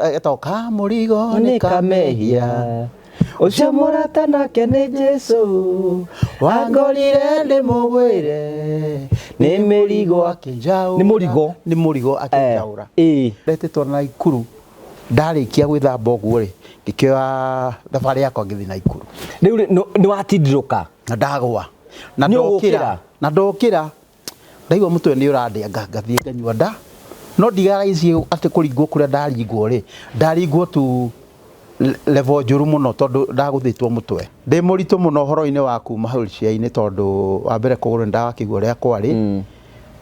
Etoka murigo ni kamehia ucio murata nake ni Jesu wangorire ndi mugwire ni mirigo akinjaura ni murigo akinjaura retetwo na Ikuru ndarikia gwithamba uguo ri ngikioya thabari yakwa ngithi na Ikuru riu ni watindiruka na ndagwa na ndokira ndaigwa mutwe ni urandia ngathie nganyua nda no ndigaraisi ati kuringwo kuria ndaringwo ri ndaringwo tu level njuru muno tondu ndaguthitwo mutwe ndi muritu muno horo-ini wa kuma wheelchair-ini tondu wa mbere kuguru ndawakigwo ria kwari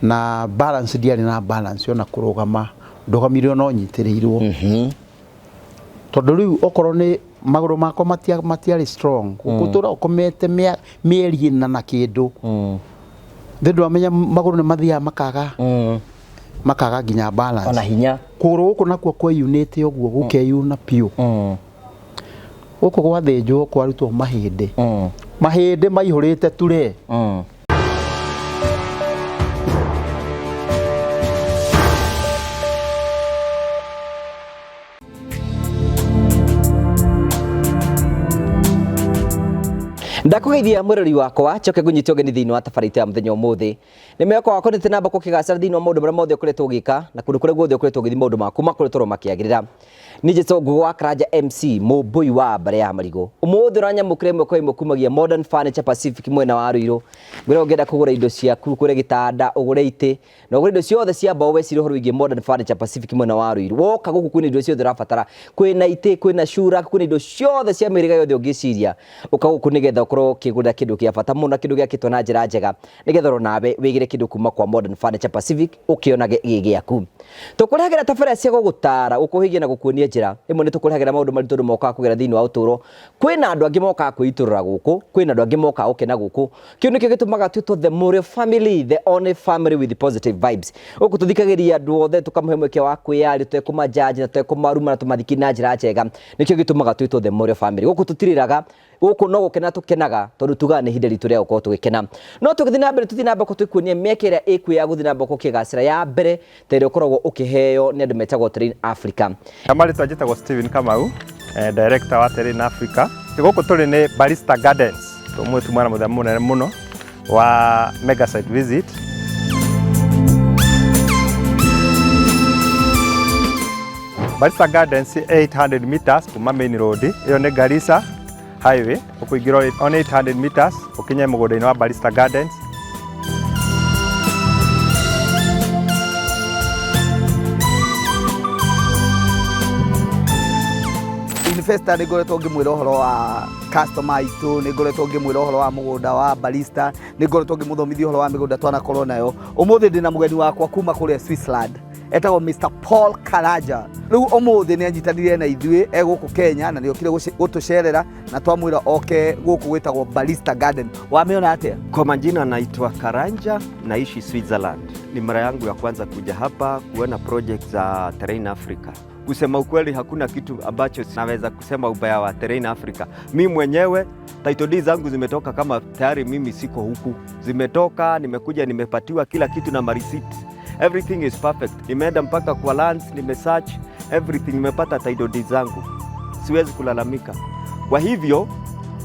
na balance ndiari na balance ona kurugama ndugamire no nyitirirwo tondu riu okoro ni maguru makwa matiari strong gutura ukomete mieri na kindu ndu amenya maguru ni mathia makaga nginya balance ona hinya kuguru guku nakuo kwa unit uguo gukeyuna piu guku gwathinjwo kwarutwo mahindi maihurite ture ndakugeithia mwirori wakwa coke gunyitwo ngeni thiini wa tabarite ya muthenya umuthi ni meko wako ni tinamba kukigacira thiini wa maundu maria mothe ukuretwo ugika na kundu kuria guothe ukuretwo ugithi maundu maku makuretwo makiagirira ni Jesu Ngũgũ Karanja MC Mũmbũi wa Mbare ya Marigo umuthi uranyamukire imwe kwa imwe kumagia Modern Furniture Pacific mwena wa Ruiru ngwira ungenda kugura indo ciaku kure gitanda ugure ite na ugure indo ciothe cia mbaũ ciri horo wigi Modern Furniture Pacific mwena wa Ruiru woka guku kwina indo ciothe urabatara kwina ite kwina shura kwina indo ciothe cia mĩhĩrĩga yothe ũngĩciria uka guku nigetha ukorwo ukigura kindu kia bata muno kindu giakitwo na njira njega nigetha ro nawe wigire kindu kuma kwa Modern Furniture Pacific ukionage gigiaku tukurehagera tabara cia gugutara ukuhigia na gukuonia njira imwe ni tukurehagera maundu maritu moka kugera thiini wa uturo kwina andu angi moka kwiturura guku kwina andu angi moka ukena guku kiu nikio gitumaga twitwo the Morio family, the only family with positive vibes uku tuthikagiria andu othe tukamuhe mweke wa kwiyari twekumajaji na twekumaruma na tumathiki na njira njega nikio gitumaga twitwo the Morio family guku tutiriraga guku no gukena tukenaga tondu tuga ni hinde ritu ria uko tugikena no tugithi na mbere tuthi na mbere twikuonia mieke ria ikuya guthi na mbere kukigacira ya mbere tere ukoragwo ukiheo ni andu metagwo Terrain Africa kamari twajitagwo Steven Kamau director wa Terrain Africa guku turi ni Barista Gardens tumwe tumwana muthe munene muno wa mega site visit Barista Gardens 800 meters kuma main road iyo ni Garissa highway ukuingira on 800 meters ukinya mugunda-ini wa Barista Gardens Investor ni ngoretwo ngimwira uhoro wa customer itu ni ngoretwo ngimwira uhoro wa mugunda wa Barista ni ngoretwo ngimuthomithia uhoro wa migunda twanakorwo nayo umuthi ndina mugeni wakwa kuma kuria Switzerland etagwo Mr. Paul Karanja riu umuthi ni anyitanire na ithui guku Kenya na niokire gutucerera na twamwira oke guku gwitagwo Barista Garden wameona atia kwa majina naitwa Karanja naishi Switzerland ni mara yangu ya kwanza kuja hapa kuona project za Terrain Africa kusema ukweli hakuna kitu ambacho naweza kusema ubaya wa Terrain Africa mimi mwenyewe title deeds zangu zimetoka kama tayari mimi siko huku zimetoka nimekuja nimepatiwa kila kitu na receipt everything is perfect nimeenda mpaka kwa lands nimesearch everything nimepata title deeds zangu siwezi kulalamika kwa hivyo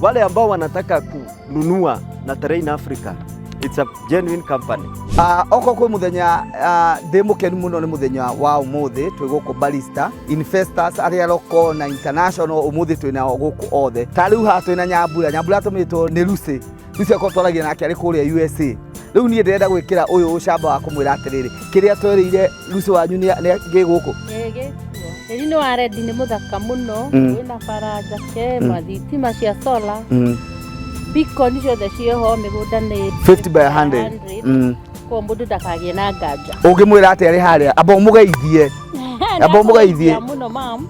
wale ambao wanataka kununua na Terrain Africa it's a genuine company oko kwi muthenya ndimukenu muno ni muthenya wa umuthi twi guku Barista investors aria local na international umuthi twina guku othe ta riu ha twina Nyambura atumitwo ni Lucy ko twaragia nake ari kuria USA riu nie ndirenda gwikira uyu ucamba wa kumwira atiriri kiria twerire Lucy wanyu ni giguku eri ni wa red ni muthaka muno wina faraja ke mathitima cia solar biko ni ciothe cieho migunda ni 50 by 100 kwa mundu ndakagie na nganja ungimwira ati ari haria abo mugeithie muno mam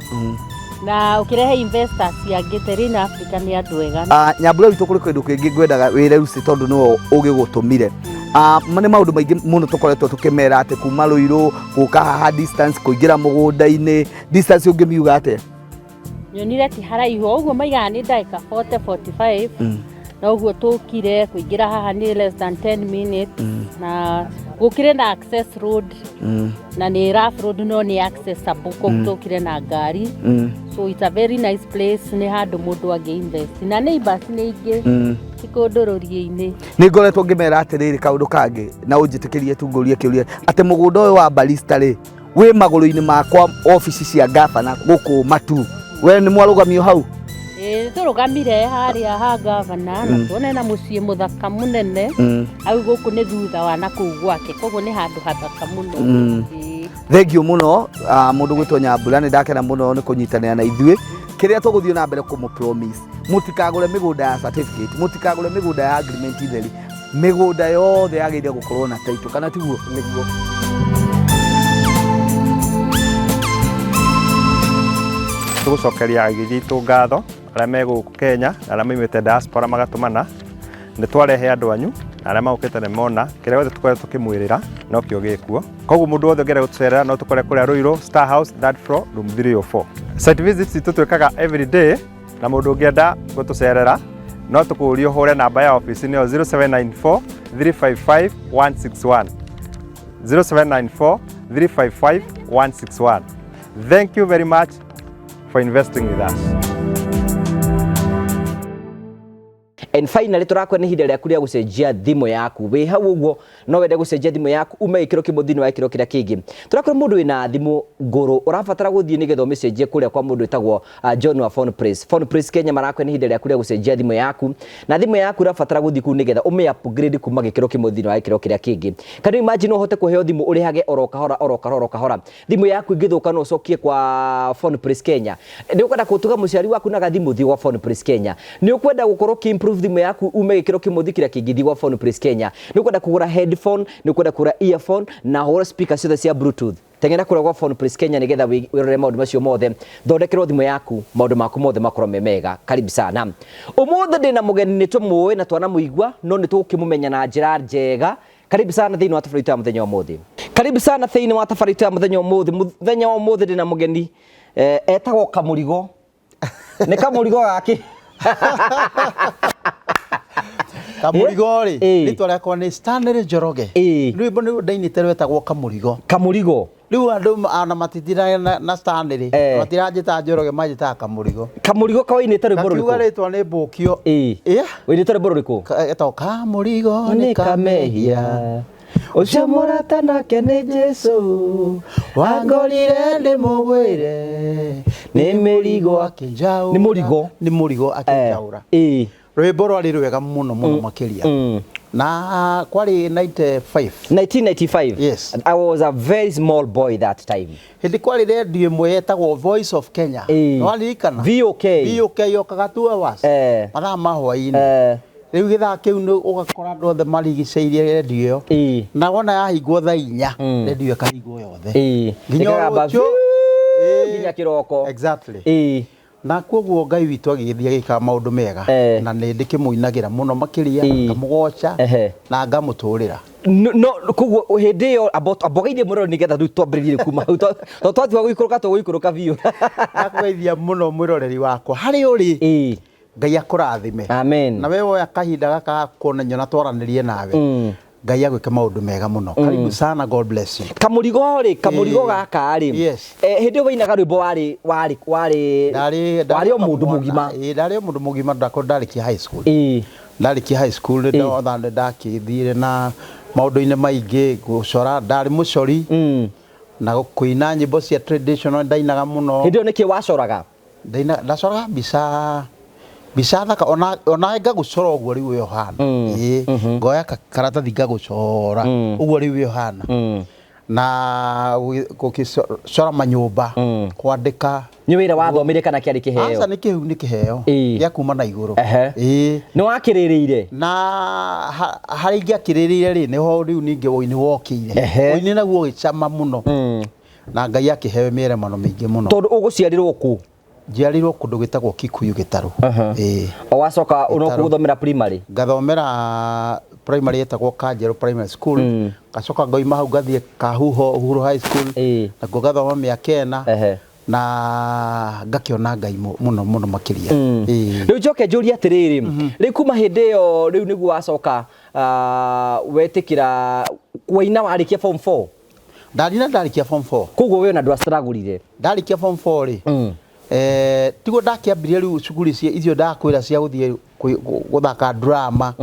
na ukirehe investors ya Terrain Africa ni andu ega Nyambura witu kuri kindu kingi ngwendaga wire Lucy tondu no ugigutumire mane maundu maingi muno tukoretwo tukimera ati kuma Ruiru guka haha distance kuingira mugunda-ini distance ungimiuga ate nyonire ti haraihu uguo maiga ni ndaika 40-45 na uguo tukire kuingira haha ni less than 10 minutes na gukire na access road na ni rough road no ni accessible gukire na ngari so it's a very nice place ni handu mundu angi invest na neighbors ni ingi tikundururiini ni ngoretwo ngimera atiriri kaundu kangi na unjitikirie tu ngurie kiuria ati mugunda uyu wa Barista ri wi maguru-ini makwa office cia gavana guku matu we ni mwarugamio hau turugamire haria ha gavana na tuone na mucii muthaka munene au guku ni thutha wa na kuu gwake koguo ni handu hathaka muno thank you muno mundu gwitwo Nyambura ni ndakena muno ni kunyitanira na ithuĩ kiria tuguthio na mbere kumu promise mutikagure migunda ya certificate mutikagure migunda ya agreement itheri migunda yothe yageire gukorwo na title kana tiguo niguo tugucokeria agithitu ngatho aria me guku Kenya na aria maimite diaspora magatumana ni twarehe andu anyu na aria maukite ni mona kiria wothe tukoretwo tukimwirira no kio gikuo koguo mundu wothe ngere gutucerera no tukore kuria Ruiru Star House third floor room 304 site visits tutwikaga every day na mundu ngienda gutucerera no tukurio hore namba ya office ni 0794 355 161 0794 355 161 thank you very much for investing with us. And finally turakwena ihinda rĩaku rĩa gũcenjia thimũ yaku wĩ hau ũguo no wende gũcenjia thimũ yaku ume gĩkĩro kĩmwe thĩinĩ wa gĩkĩro kĩrĩa kĩngĩ tũrakwĩra mũndũ wĩna thimũ ngũrũ ũrabatara gũthiĩ nĩgetha ũmĩcenjie kũrĩa kwa mũndũ wĩtagwo John wa Phone Press. Phone Press Kenya marakwena ihinda rĩaku rĩa gũcenjia thimũ yaku na thimũ yaku ũrabatara gũthiĩ kũu nĩgetha ũmĩ upgrade kuma gĩkĩro kĩmwe thĩinĩ wa gĩkĩro kĩrĩa kĩngĩ. Can you imagine ũhote kũheo thimũ ũrĩhage oro kahora thimũ yaku ĩngĩthũka no ũcokie kwa Phone Press Kenya. Nĩ ũkwenda gũtuga mũciari waku na gathimũ thiĩ gwa Phone Press Kenya. Nĩ ũkwenda gũkorwo improve thimũ yaku ume gĩkĩro kĩmwe thikira kĩngĩ gwa Phone Press Kenya. Nĩ ũkwenda kũgũra headphone, nĩ ũkwenda kũgũra earphone na hora speaker ciothe cia bluetooth. Teng'era kũrĩa gwa Phone Press Kenya nĩgetha wĩrore maũndũ macio mothe thondekerwo thimũ yaku maũndũ maku mothe makorwo me mega. Karibu sana. Ũmũthĩ ndĩna mũgeni nĩ tũmũĩ na twanamũigua no nĩ tũkĩmũmenya na njĩra njega. Karibu sana thĩinĩ wa tabarĩra ya mũthenya ũmũthĩ. Karibu sana thĩinĩ wa tabarĩra ya mũthenya ũmũthĩ. Mũthenya wa ũmũthĩ ndĩna mũgeni etagwo Kamũrigo. Nĩ Kamũrigo gaki. Kamũrigo ri ritwa rĩakwa nĩ Stanley Njoroge rwĩmbo nĩ ndainĩte rwetagwo Kamũrigo. Kamũrigo rĩu andũ ana matitira na Stanley matiranjĩta Njoroge manjĩtaga Kamũrigo. Kamũrigo kawainĩte rwĩmbo rũrĩkũ? Kiuga rĩtwa nĩ Mbũkio. Wainĩte rwĩmbo rũrĩkũ? Etagwo Kamũrigo nĩ kamehia ucio mũrata nake nĩ Jesu wangorire nĩ mũgwĩre nĩ mĩrigo akĩnjaũra. Nĩ mũrigo akĩnjaũra. Rwĩmbo rwarĩ rwega mũno makĩria na kwarĩ 1995. Yes. I was a very small boy that time. Hindi kwarĩ redio ĩmwe yetagwo Voice of Kenya. Nĩwaririkana? VOK yokaga 2 hours mathaa ma hwaĩ-inĩ. Rĩu gĩthaa kĩu nĩ ũgakora andũ othe marigicĩirie redio ĩyo na wona yahingwo thaa 4 redio ĩkahingwo yothe nginya rũciũ nginya kĩroko. Exactly. Na koguo Ngai witũ agĩgĩthiĩ agĩkaga maũndũ mega na nĩ ndĩkĩmũinagĩra mũno makĩria ngamũgoca na ngamũtũrĩra. No koguo hĩndĩ ĩyo abogeithie mũno nĩgetha rĩu twambĩrĩrie kuma hau twatiga gũikũrũka biũ. Ndakũgeithia mũno mwĩroreri wakwa harĩ ũrĩ Ngai akũrathime. Amen. Na wewe woya kahinda gaka kuona nyona twaranĩrie nawe Ngai agwĩke maũndũ mega mũno. Karibu sana, God bless you. Kamũrigo gaka rĩ hĩndĩ ĩyo wainaga rwĩmbo warĩ o mũndũ mũgima. Ndarĩ o mũndũ mũgima ndarĩkia high school. Ndarĩkia high school ndakĩthire na maũndũ-inĩ maingĩ gũcora ndarĩ mũcori na kũina nyĩmbo cia traditional ndainaga mũno. Hĩndĩ ĩyo nĩkĩ wacoraga? Ndacoraga mbica thaka ona ngagũcora ũguo rĩu wĩ ũhana. Ngoya karatathi ngagũcora ũguo rĩu wĩ ũhana na gũgĩcora manyũmba kwandĩka. Nĩ wĩra wathomire kana kĩarĩ kĩheo? Aca nĩ kĩheo gĩa kuma na igũrũ. Nĩ wakĩrĩrĩire? Na harĩa ingĩakĩrĩrĩire rĩ nĩho rĩu ningĩ woini wokĩire. Woini naguo ũgĩcama mũno na Ngai akĩheo mĩeramano mĩingĩ mũno. Tondũ ũgũciarĩrwo kũ? Njiarĩirwo kũndũ gwĩtagwo Kikuyu Gĩtarũ. Wacoka ũgũthomera primary? Ngathomera primary yetagwo Kanjerũ Primary School. Ngacoka ngoima hau ngathiĩ Kahuho Uhuru High School nakuo ngathoma mĩaka 4 na ngakĩona Ngai mũno makĩria. Rĩu njoke njũrie atĩrĩrĩ rĩu kuma hĩndĩ ĩyo rĩu nĩguo wacoka wetikira kuina warikia form 4 ndarikia form 4 koguo we na ndwa struggle ndarikia form 4 ri tigo ndakiambirie riu cukuri icio ndakwira cia guthie guthaka drama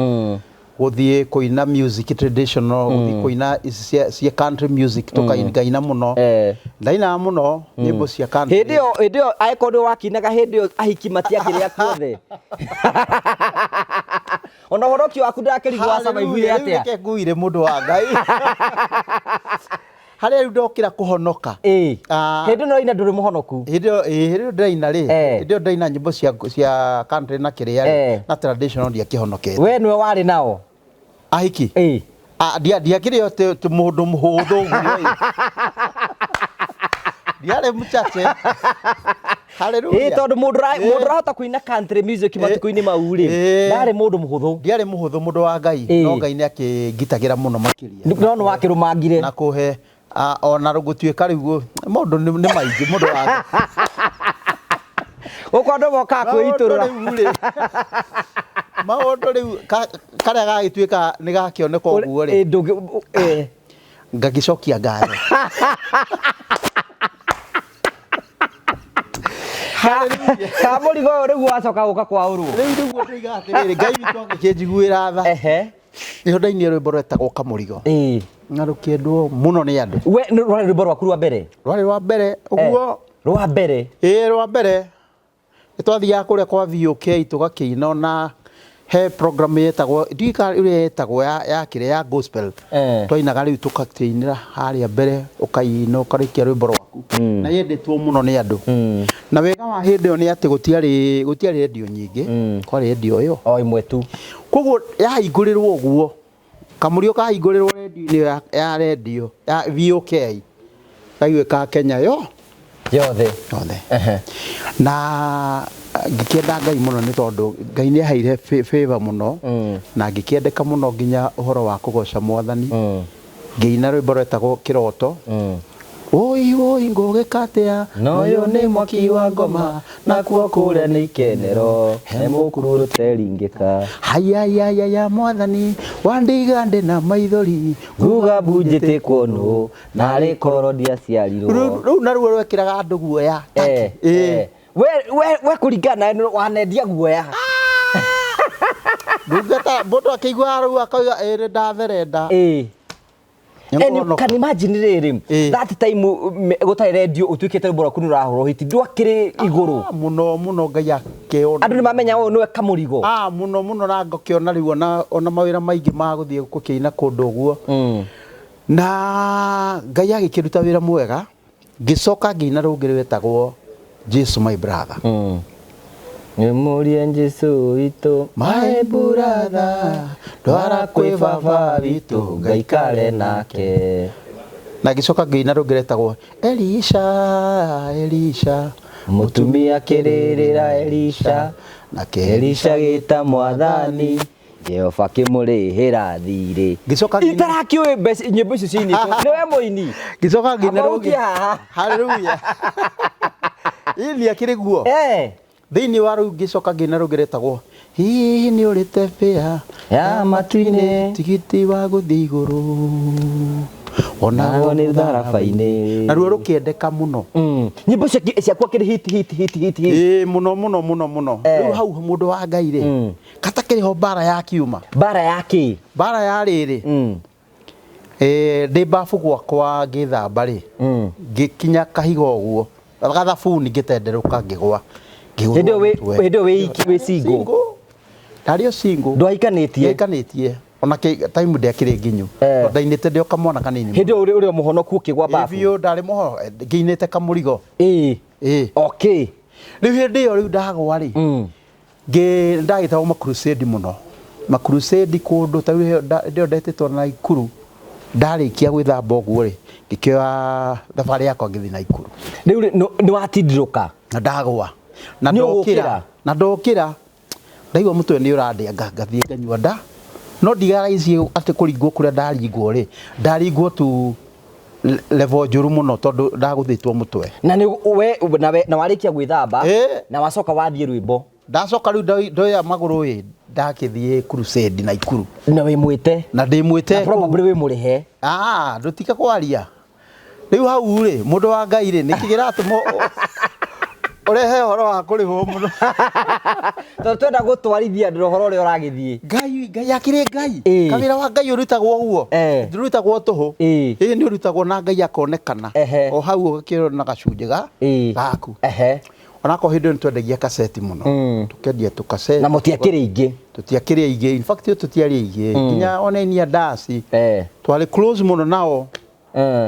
guthie kuina music traditional guthie kuina cia country music tukaina muno ndaina muno nyimbo cia country hindio aikondo wakinaga hindio ahiki matiakire akiothe ona horoki waku ndakirigwa survive atia reke nguire mundu wa Ngai haria riu ndokira kuhonoka hindio no ina nduri muhonoku hindio ndaina ri hindio ndaina nyimbo cia country na kiria na traditional ndia kihonokete we niwe wari nao ahiki ndiakire yote mundu muhuthu guo ndiare muchache haleluya tondu mundu rahota kuina country music matuko-ini mau ri ndari mundu muhuthu ndiare muhuthu mundu wa Ngai no Ngai ni akigitagira muno makiria no wakirumangire na kuhe ona rugutuika riu mundu ni maingi mundu wa ukondo boka kwiturura maundu riu karia gagituika ni gakioneka uguo ri ngagicokia ngatho kamurigo riu wacoka guka kwa uru riu niguo tuiga atiriri Ngai witu agikinjiguira tha niho ndainie rwimbo rwetagwo kamurigo na rukiendwo muno ni andu we rwari rwimbo rwaku rwa mbere rwa mbere uguo rwa mbere rwa mbere twathiaga kuria kwa VOK tugakiina na he program yetagwo ndika ire yetagwo ya kire ya gospel twainaga riu tukatinira haria mbere ukaina ukarikia rwimbo rwaku na yendetwo muno ni andu na wega wa hindi ni ati gutiari radio nyingi kwari radio yo o imwe tu koguo yahingũrĩrwo ũguo kamurio kahingũrĩrwo radio ya radio ya VOK kaigwĩka Kenya yothe na ngĩkĩenda Ngai mũno nĩ tondũ Ngai nĩ aheire favor mũno na ngĩkĩendeka mũno nginya ũhoro wa kũgoca Mwathani ngĩina rwĩmbo rwetagwo kĩroto oi ngũgĩka atĩa noyo nĩ mwaki wa ngoma nakuo kũrĩa nĩ ikenero he mũkuru rũteringĩka hayayaya Mwathani wandiga ndĩ na maithori nguga bunjĩte kuonwo narĩ koro ndiaciarirwo rĩu naruo rwekĩraga andũ guoya we kũringana wanendia guoya ndungata mũndũ akĩigua rĩu akauga nĩ ndatherenda and can imagine riri that time gutari radio utuikete rwimbo rwaku nurahoro hiti ndwakiri iguru muno Ngai akeona andu ni mamenya we niwe kamurigo muno na ngokiona riu ona mawira maingi ma guthie gukiina kundu guo na Ngai agikiruta wira mwega ngicoka ngiina rungiri wetagwo Jesus my brother Memoria Jesu witũ my brother ndwara kwĩ baba witũ Ngai kare nake na gicoka ngiina rũngiretagwo Elisha mutumia kĩrĩrĩra Elisha nake Elisha gĩta Mwathani Jehova akĩmũrĩhĩra thirĩ gicoka itarakĩũĩ nyĩmbo icio ciinĩtwo nĩwe mũini gicoka ngiina rũngiretagwo haleluya ili akĩrĩ guo thĩinĩ wa rĩu ngĩcoka ngiina rũngiretagwo hihi nĩ ũrĩte fare ya matu-inĩ tigiti wa gũthiĩ igũrũ onago nĩ tharaba-inĩ na ruo rũkĩendeka mũno nyĩmbo ciakwa kĩrĩ hit mũno rĩu hau mũndũ wa Ngai rĩ katakĩrĩho mbara ya kiuma mbara ya kĩ mbara ya rĩrĩ ndĩ babu gwakwa ngĩthamba rĩ ngĩkinya kahiga ũguo gathabuni ngĩtenderũka ngĩgwa hĩndĩ wĩ single ndarĩ o single ndwaikanĩtie ona time ndĩakĩrĩ nginyu ndainĩte ndĩ o kamwana kanini hĩndĩ ũrĩa mũhonoku ũkĩgwa babu biũ ndarĩ mũhono ngĩinĩte kamũrigo okay rĩu hĩndĩ ĩyo rĩu ndagwa rĩ ndagĩtagwo macrusade mũno macrusade kũndũ ta rĩu ndĩo ndetĩtwo na Naikuru ndarĩkia gwĩthamba ũguo rĩ ngĩkĩoya thabarĩ yakwa ngĩthiĩ Naikuru rĩu nĩ watindirũka na ndagwa na ndokĩra ndaigua mũtwe nĩ ũrandĩanga ngathiĩ nganyua nda no ndigaraicie atĩ kũringwo kũrĩa ndaringwo rĩ ndaringwo tu level njũru mũno tondũ ndagũthĩtwo mũtwe na warĩkia gwĩthamba na wacoka wathiĩ rwĩmbo ndacoka rĩu ndoya magũrũ ndakithie crusade na Ikuru na wĩ mwĩte na ndĩ mwĩte probably wĩ mũrĩhe ndutika kwaria riu hau ri mundu wa Ngai ri nikigira tumo urehe horo wa kurihwo muno to twenda gutwarithia ndu horo uri uragithie Ngai akiri Ngai kawira wa Ngai urutagwo uguo ndurutagwo tuhu ni urutagwo na Ngai akonekana o hau ukakiro na gacunje gaku onako hindu nitwendagia kaseti muno tukendia tukaseti na mutiakire ingi tutiakire ingi in fact tutiari ingi kinya onenia dasi twari close muno nao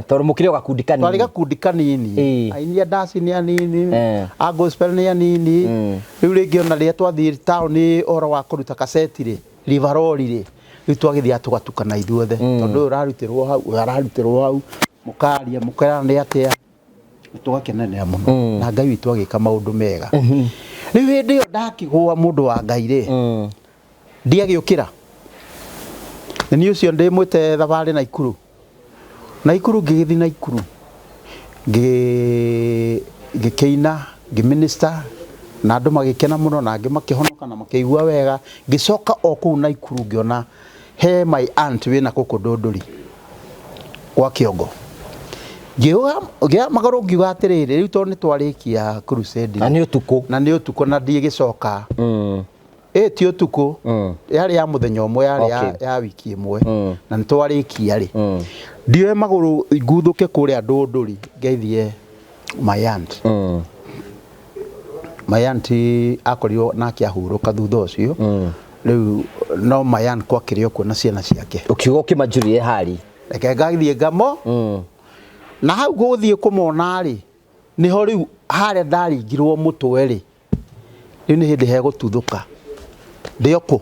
tondu mukire gakundi kanini twari gakundi kanini ainia dasi ni anini a gospel ni anini riu ringi ona ria twathie town ni oro wa kuruta kaseti ri rivaroli ri riu twagithia tugatukana ithuothe tondu urarutirwo hau mukaria mukera ni atia tugakenanira muno na Ngai witu agika maundu mega riu hindi yo ndakigwa mundu wa Ngai ri ndiagiukira ni ucio ndi mwite thabari na Ikuru ngigithi na Ikuru ngikeina ngiminister na andu magikena muno na angi makihonoka na makiigua wega ngicoka o kuu na Ikuru ngiona he my aunt wina kuku ndunduri kwa Kiongo ngia magaro ngiuga atiriri riu to ni twarikia crusade na ni utuku na ndigicoka ti utuku yari ya muthenya umwe yari ya wiki imwe na nitwarikia ri ndioe maguru nguthuke kuria ndunduri ngeithie my aunt akorirwo nake ahuruka thutha ucio riu no my aunt kwakirio kuona ciana ciake ukiuga ukimajurie hari reke ngathie ngamo na hau guthie kumona ri niho riu haria ndaringirwo mutwe ri riu ni hindi he gututhuka ndioko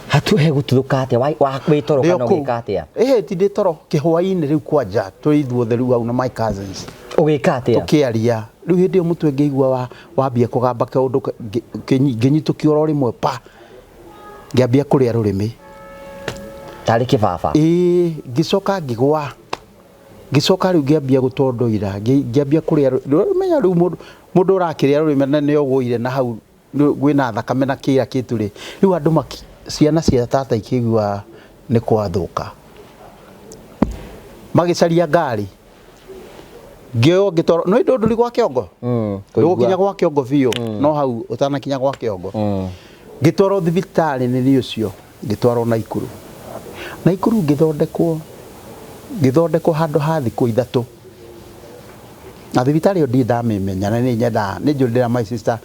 hatu he gututhuka atia wa witoro kana ugika atia ti ndi toro kihwaini riu kwanja turi ithuothe riu au na my cousins ugika atia tukiaria riu hindi mutwe ngeigua wambia kugamba kaundu nginyitukio ro rimwe pa ngiambia kuria rurimi tari kibaba ngicoka ngigwa ngicoka riu ngiambia gutondoira ngiambia kuria menya riu mundu urakiria rurimi ni ogwire na hau gwina thakame na kira kitu ri riu andu ciana cia tata ikigua ni kwathuka magicaria ngari ngio ngitoro no indunduri gwa Kiongo gukinya gwa Kiongo biu no hau utanakinya gwa Kiongo ngitoro thibitari ni ucio ngitwaro na Ikuru ngithondekwo handu ha thiku ithatu na thibitari yo ndamimenya na ni nyenda ni njurira my sister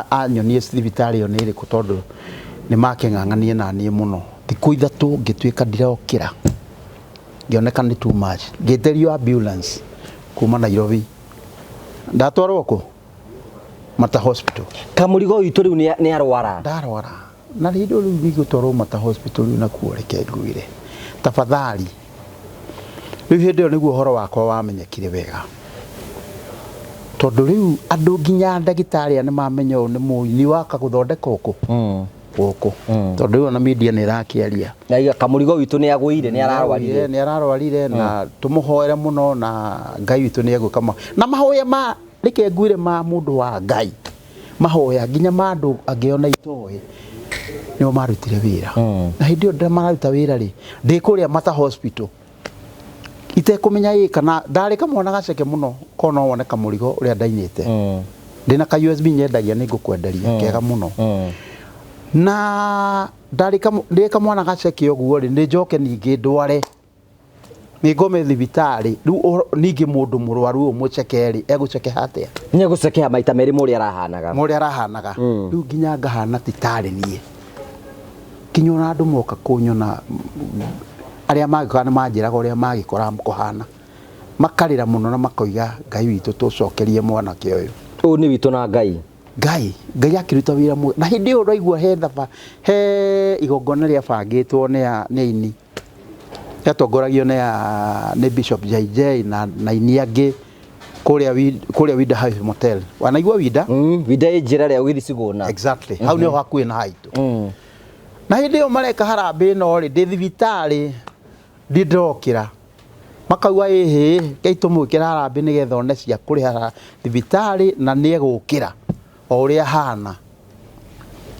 anyonie thibitari yo ni iriku tondu ni makeng'ang'anie na nie muno thiku ithatu ngituika ndirokira ngioneka ni too much ngiterio ambulance kuma Nairobi ndatwarwo ku Mata Hospital kamurigo witu riu ni arwara ndarwara na riu ngigutwarwo Mata Hospital na kuoreke nguire tafadhali riu hindi yo niguo horo wakwa wamenyekire wega tondu riu andu nginya ndagitari ni mamenya ni muini waka guthondeka uku tondu riu na media ni rakiaria na kamurigo witu ni agwire ni ararwarire na tumuhoere muno na Ngai witu ni egwika na mahoya ma rike ngwire ma mundu wa Ngai mahoya nginya ma andu angiona itoe nio marutire wira na hindi yo ndamaruta wira ri ndikuria Mata Hospital itekumenya kana ndari kamwana gaceke muno kono wone kamurigo uria ndainite ndina ka USB nyendagia ni ngukwenderia kega muno na ndari kamwana gaceke oguo ri ndi njoke ningi ndware ni ngome thibitari riu ningi mundu murwaru umucekeri eguceke hatia ni gucekea maita meri muri arahanaga riu nginya ngahana titari nie kinyona andu moka kunyona aria magikana manjiraga uria magikora mkuhana makarira muno na makoiga Ngai witu tucokerie mwana ke uyu ni witu na Ngai akiruta wira na hindi yo raigua he igongona ria bangitwo ni ini yatongoragio ni Bishop JJ na ini angi kuria Wida House Motel wanaigua Wida njira ria ugithi Siguna exactly hau niho hakuhi na haitu na hindi yo mareka harambe no ri ndi thibitari ndindokira makauga keitu mwikira harambe nigetha one cia kuriha thibitari na ni egukira o uria hana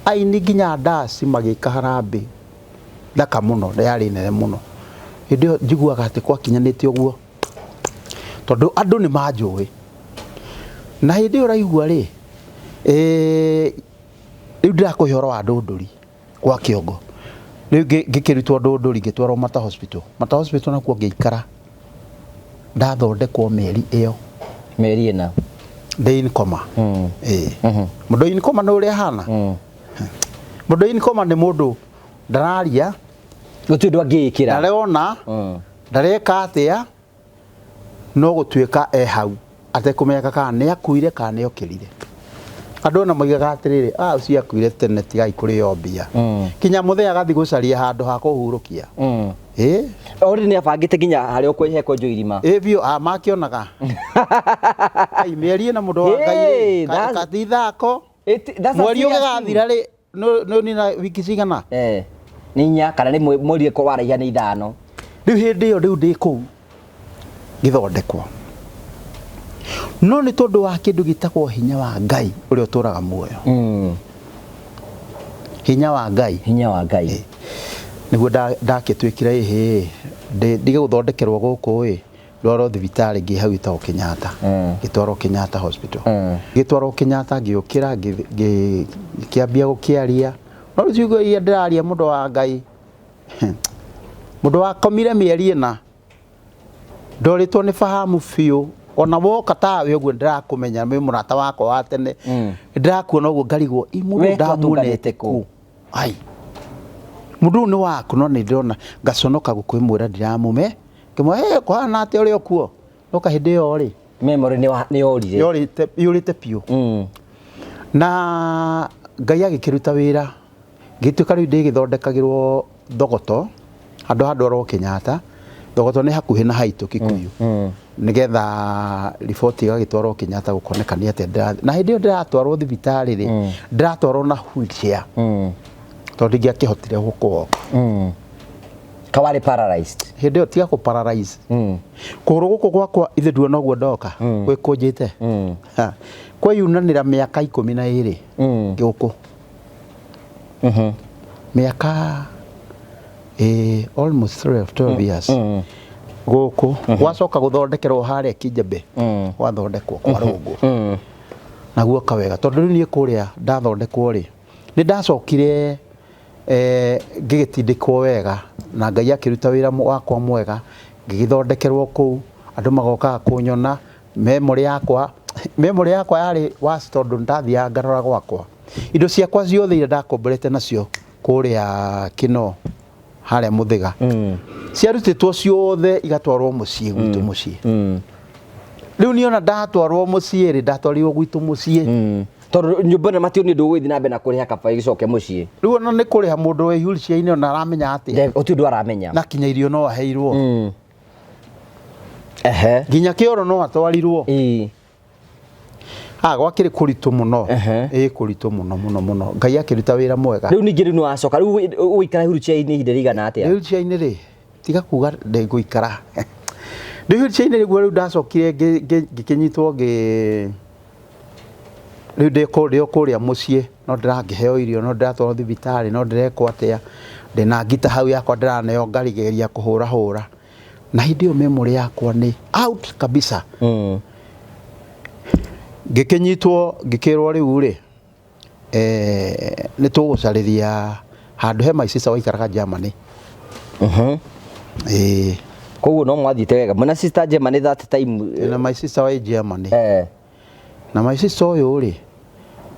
aini nginya ndasi magika harambe thaka muno yari nene muno hindio njiguaga ati kwakinyanite uguo tondu andu ni manjui na hindi uraigua ri riu ndirakuhoro wa ndunduri kwa kiongo riu ngikirutwo ndunduri ngitwarwo Mata Hospital nakuo ngiikara ndathondekwo meri iyo meri ina Dain Koma mundu in koma no uri hana mundu in koma ni mundu ndararia gutindu angikira ndarona ndareka atia no gutuika hau atekumeka kana ni akuire kana ni okirire andu na magiga atiriri ucio akuire tene tigai kuri yombia kinya muthea gathi gucaria handu ha kuhurukia ori ni abangite nginya hari ukwiheko njo irima bio makionaga ai meri na mundu wa Ngai katithako mweri ugathira ri no ni na wiki cigana ni nya kana ni mweri ko waraiha ni 5 riu hindi iyo riu ndi kuu githondekwo no ni tondu wa kindu gitagwo hinya wa Ngai uri uturaga muoyo hinya wa Ngai niguo ndakitwikire ndige guthondekerwo guku rwaro thibitari ngi hau itagwo Kenyatta gitwarwo Kenyatta Hospital gitwarwo Kenyatta ngiukira ngiambia gukiaria no riugo ia ndiraria mundu wa Ngai mundu wa komire mieri ina ndoritwo ni fahamu fiu ona woka tawe uguo ndirakumenya me murata wako wa tene ndirakuona uguo ngarigwo imundu ndamunete ku ai mundu ni waku no ni ndona ngaconoka gukwimwira ndiramume kimwe kwana ate uri okuo noka hindi yo ri memory ni yorire yurite piu na Ngai agikiruta wira gituka riu ndigithondekagirwo Thogoto handu oro Kenyatta Thogoto ni hakuhi na haitu Kikuyu nigetha riboti igagitwarwo Kenyatta gukonekania ati na hindi yo ndiratwarwo thibitari ri ndiratwarwo na wheelchair tondu ngiakihotire guko kawari paralyzed hindi yo tiga ku paralyze kuru guku gwakwa ithe nduo noguo ndoka gwikunjite kwa yunanira miaka 12 guku miaka almost 12 years guku gwacoka guthondekerwo haria Kijembe gwathondekwo kwa rungu naguo kawega tondu ni kuria ndathondekwo ri ni ndacokire ngigitindikwo wega na Ngai akiruta wira wakwa mwega ngigithondekerwo ku andu magoka kunyona memory yakwa yari was tondu ndathia ngarora gwakwa indo ciakwa ciothe ira ndakomborete nacio kuria Kino haria Muthiga ciarutitwo ciothe igatwarwo mucii gwitu mucii riu niona ndatwarwo mucii ri ndatwarirwo gwitu mucii tondu nyumba na matio ni ndu gwithi na mbe na kuriha kaba igicoke mucii riu ona ni kuriha mundu we wheelchair ini ona aramenya ati utindu aramenya na kinya irio no aheirwo nginya kioro no atwarirwo gwakiri kuritu muno kuritu muno Ngai akiruta wira mwega riu ningi riu wacoka riu uikara wheelchair ini hinde rigana atia wheelchair ini ri tiga kuga ndiguikara wheelchair ini riu ndacokire ngikinyitwo riu ndio kuria mucii no ndirangiheo irio no ndiratwarwo thibitari no ndirekwo atia ndina ngita hau yakwa ndiraneo ngarigeria kuhura na hindi iyo memory yakwa ni out kabisa ngikinyitwo ngikirwo riu ri ni tugucariria handu he my sister waikaraga Germany koguo no mwathite wega mwana sister Germany that time na my sister wa Germany na my sister uyu ri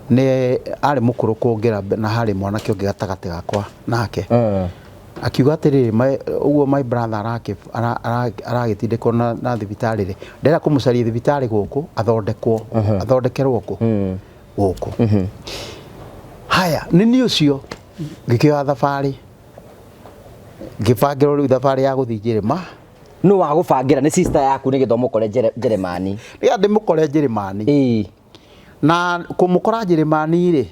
ni ari mukuru kuongera na hari mwanake ungi gatagati gakwa nake akiuga atiriri uguo my brother aragitindikwo na thibitari ri ndera kumucaria thibitari guku athondekerwo guku haya nini ucio ngikioya thabari ngibangirwo riu thabari ya guthii Njirima no wa gubangira ni sister yaku ni githomo kore Jeremani ria ndimukore Njirimani na kumukora Njirimani ri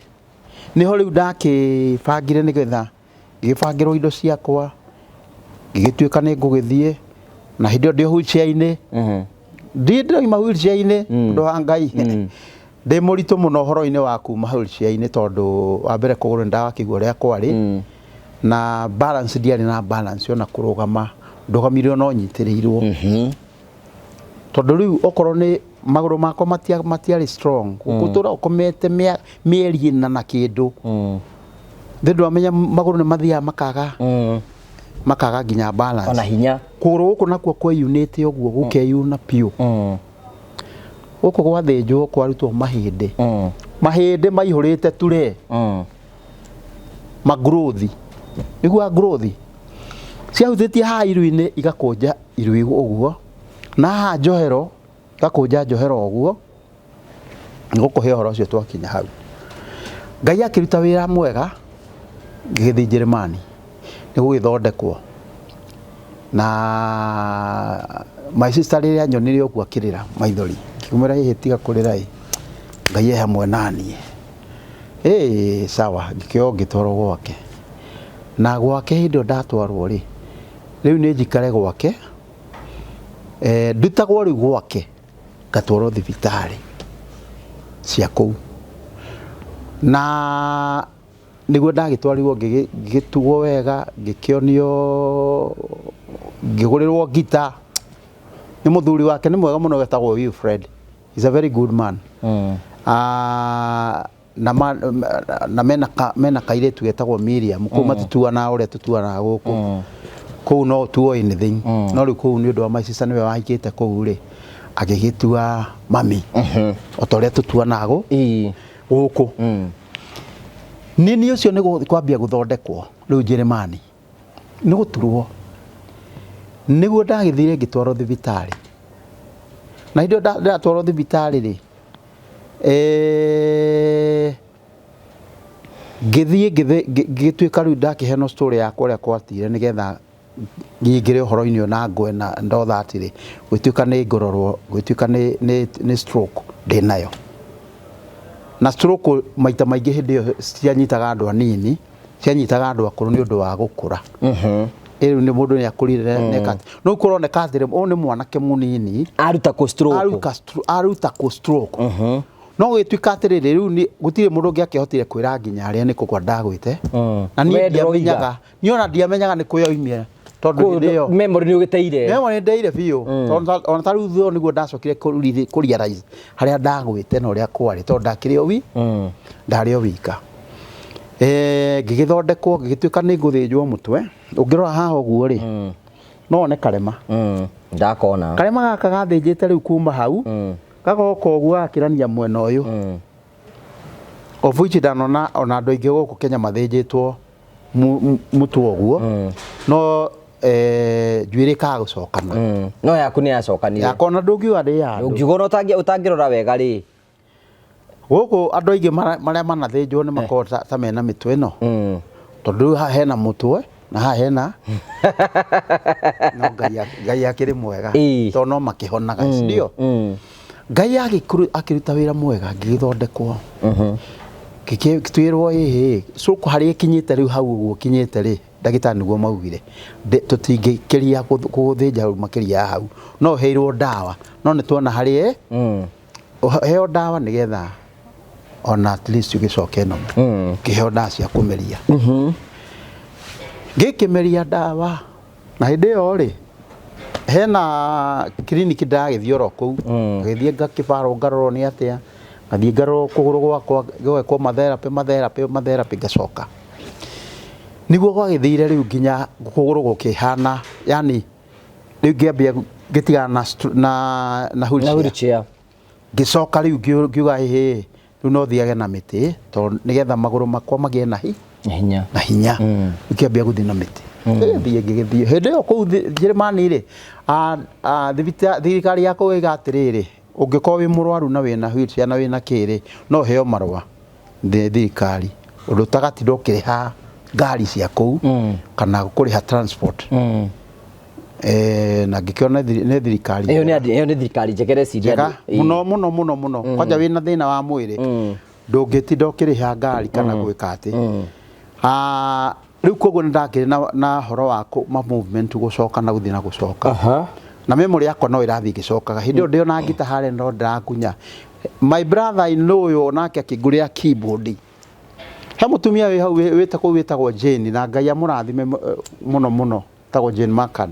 niho riu ndakibangire nigetha ngibangirwo indo ciakwa ngigituika ni ngugithie na hindi ndio wheelchair ini ndiraima wheelchair ini ndo wa Ngai Ndĩ mũritũ mũno horo-inĩ wa kuma wheelchair-inĩ tondũ wa mbere kũgũrũ ndakĩigua ũrĩa kwarĩ na balance ndiarĩ na balance ona kũrũgama ndũgamire no nyitĩrĩirwo tondũ rĩu okorwo nĩ magũrũ makwa matiarĩ strong gũtũra ũkomete mĩeri ĩna na kĩndũ ndĩ amenya magũrũ nĩ mathiaga makaga nginya balance ona hinya kũgũrũ gũkũ nakuo kwĩyunĩte ũguo gũkeyuna piũ gũkũ gwathĩnjwo kwarutwo mahĩndĩ maihũrĩte ture magrowth igua growth ciahutĩtie haha iru-inĩ igakũnja iru ũguo na haha njohero igakũnja njohero ũguo ngũkũhe ũhoro ũcio twakinya hau Ngai akĩruta wĩra mwega ngĩgĩthiĩ Njĩrĩmani nĩgũgĩthondekwo na my sister rĩrĩa nyonire ũguo akĩrĩra maithori ngĩmwĩra hihi tiga kũrĩra Ngai hamwe naniĩ sawa ngĩkĩoya ngĩtwarwo gwake na gwake hĩndĩ ndatwarwo rĩ rĩu nĩ njikare gwake ndutagwo rĩu gwake ngatwarwo thibitarĩ cia kũu na nĩguo ndagĩtwarirwo ngĩgĩtugwo wega ngĩkĩonio ngĩgũrĩrwo ngita nĩ mũthuri wake nĩ mwega mũno wetagwo Wilfred. He's a very good man. Na mena kairĩtu getagwo Miriam kũu matituanaga ũrĩa tũtuanaga gũkũ kũu no tuo anything no rĩu kũu nĩ ũndũ wa my sister nĩwe wahikĩte kũu rĩ agĩgĩtua mami o ta ũrĩa tũtuanaga gũkũ nini ũcio nĩ kwambia gũthondekwo rĩu Njĩrĩmani nĩ gũturwo nĩguo ndagĩthire ngĩtwarwo thibitarĩ na hĩndĩ ndatwarwo thibitarĩ rĩ ngĩtuĩka rĩu ndakĩheano story yakwa ũrĩa kwatire nĩgetha nyingĩre ũhoro-inĩ ũyũ na ngwe na ndotha atĩrĩ gwĩtuĩka nĩ ngororwo gwĩtuĩka nĩ stroke ndĩnayo na stroke maita maingĩ hĩndĩ ĩyo cianyitaga andũ anini cianyitaga andũ akũrũ nĩ ũndũ wa gũkũra rĩu nĩ mũndũ nĩ akũrire nekati no kũroneka atĩrĩ ũyũ nĩ mwanake mũnini aruta kũ stroke no gĩtuĩka atĩrĩrĩ rĩu gũtirĩ mũndũ ũngĩ akĩhotire kwĩra nginya arĩa nĩ kũgwa ndagwĩte na niĩ ndiamenyaga niona ndiamenyaga nĩ kũyoimia tondũ nĩyo memory nĩ ũgĩteire memory ndeire biũ ona ta rĩu thũ nĩguo ndacokire kũrealize harĩa ndagwĩte na ũrĩa kwarĩ tondũ ndakĩrĩ o ndarĩ o wika ngĩgĩthondekwo ngĩgĩtuĩka nĩ ngũthĩnjwo mũtwe ũngĩrora haha ũguo rĩ no one karema ndakona karema gaka gathĩnjĩte rĩu kuma hau gagoka ũguo gakĩrania mwena ũyũ of which ndanona ona andũ aingĩ gũkũ Kenya mathĩnjĩtwo mũtwe ũguo no njuĩrĩ kaga gũcokana no yaku nĩ yacokanire yakona ndũngiuga ndĩ ya ũngiuga ũtangĩrora wega rĩ gũkũ andũ aingĩ marĩa manathĩnjwo nĩ makoragwo ta mena mĩtwe ĩno tondũ haha hena mũtwe na haha hena no Ngai akĩrĩ mwega tondũ no makĩhonaga ndio Ngai akĩruta wĩra mwega ngĩgĩthondekwo twĩrwo cũkũ harĩa ĩkinyĩte rĩu hau ũguo kinyĩte rĩ ndagĩtarĩ nĩguo maugire tũtingĩkĩria gũthĩnja hau makĩria hau no heirwo ndawa no nĩ tuona harĩa heo ndawa nĩgetha ona at least ũgĩcoke no kĩheo ndawa cia kũmeria ngĩkĩmeria ndawa na hĩndĩ ĩyo rĩ hena clinic ndagĩthiĩ oro kũu ngagĩthiĩ ngakĩbarwo ngarorwo nĩ atĩa ngathiĩ ngarorwo kũgũrũ gwakwa ngĩgekwo matherapy ngacoka nĩguo gwagĩthire rĩu nginya kũgũrũ gũkĩhana yani rĩu ngĩambia ngĩtigana na wheelchair ngĩcoka rĩu ngiuga rĩu no thiage na mĩtĩ tondũ nĩgetha magũrũ makwa magĩe na hinya ngĩambia gũthiĩ na mĩtĩ ngĩgĩthiĩ hĩndĩ ĩyo kũu Njĩrĩmani rĩ thirikari yakwa ĩga atĩrĩrĩ ũngĩkorwo wĩ mũrwaru na wĩna wheelchair na wĩna kĩrĩ no heo marũa thirikari ũndũ ũtagatinda ũkĩrĩha ngari cia kũu kana kũrĩha transport na ngĩkĩona nĩ thirikari ĩyo nĩ thirikari njegere ciria mũno kwanja wĩna thĩna wa mwĩrĩ ndũngĩtinda ũkĩrĩha ngari kana gwĩka atĩ rĩu koguo nĩ ndakĩrĩ na horo wa movement gũcoka na gũthiĩ na gũcoka na memory yakwa no ĩrathiĩ gĩcokaga hĩndĩ ĩyo ndĩona ngita harĩa no ndĩrakunya my brother in law yo nake akigurira keyboard he mutumia we hau witagwo Jane na Ngai amurathime muno tagwo Jane Makad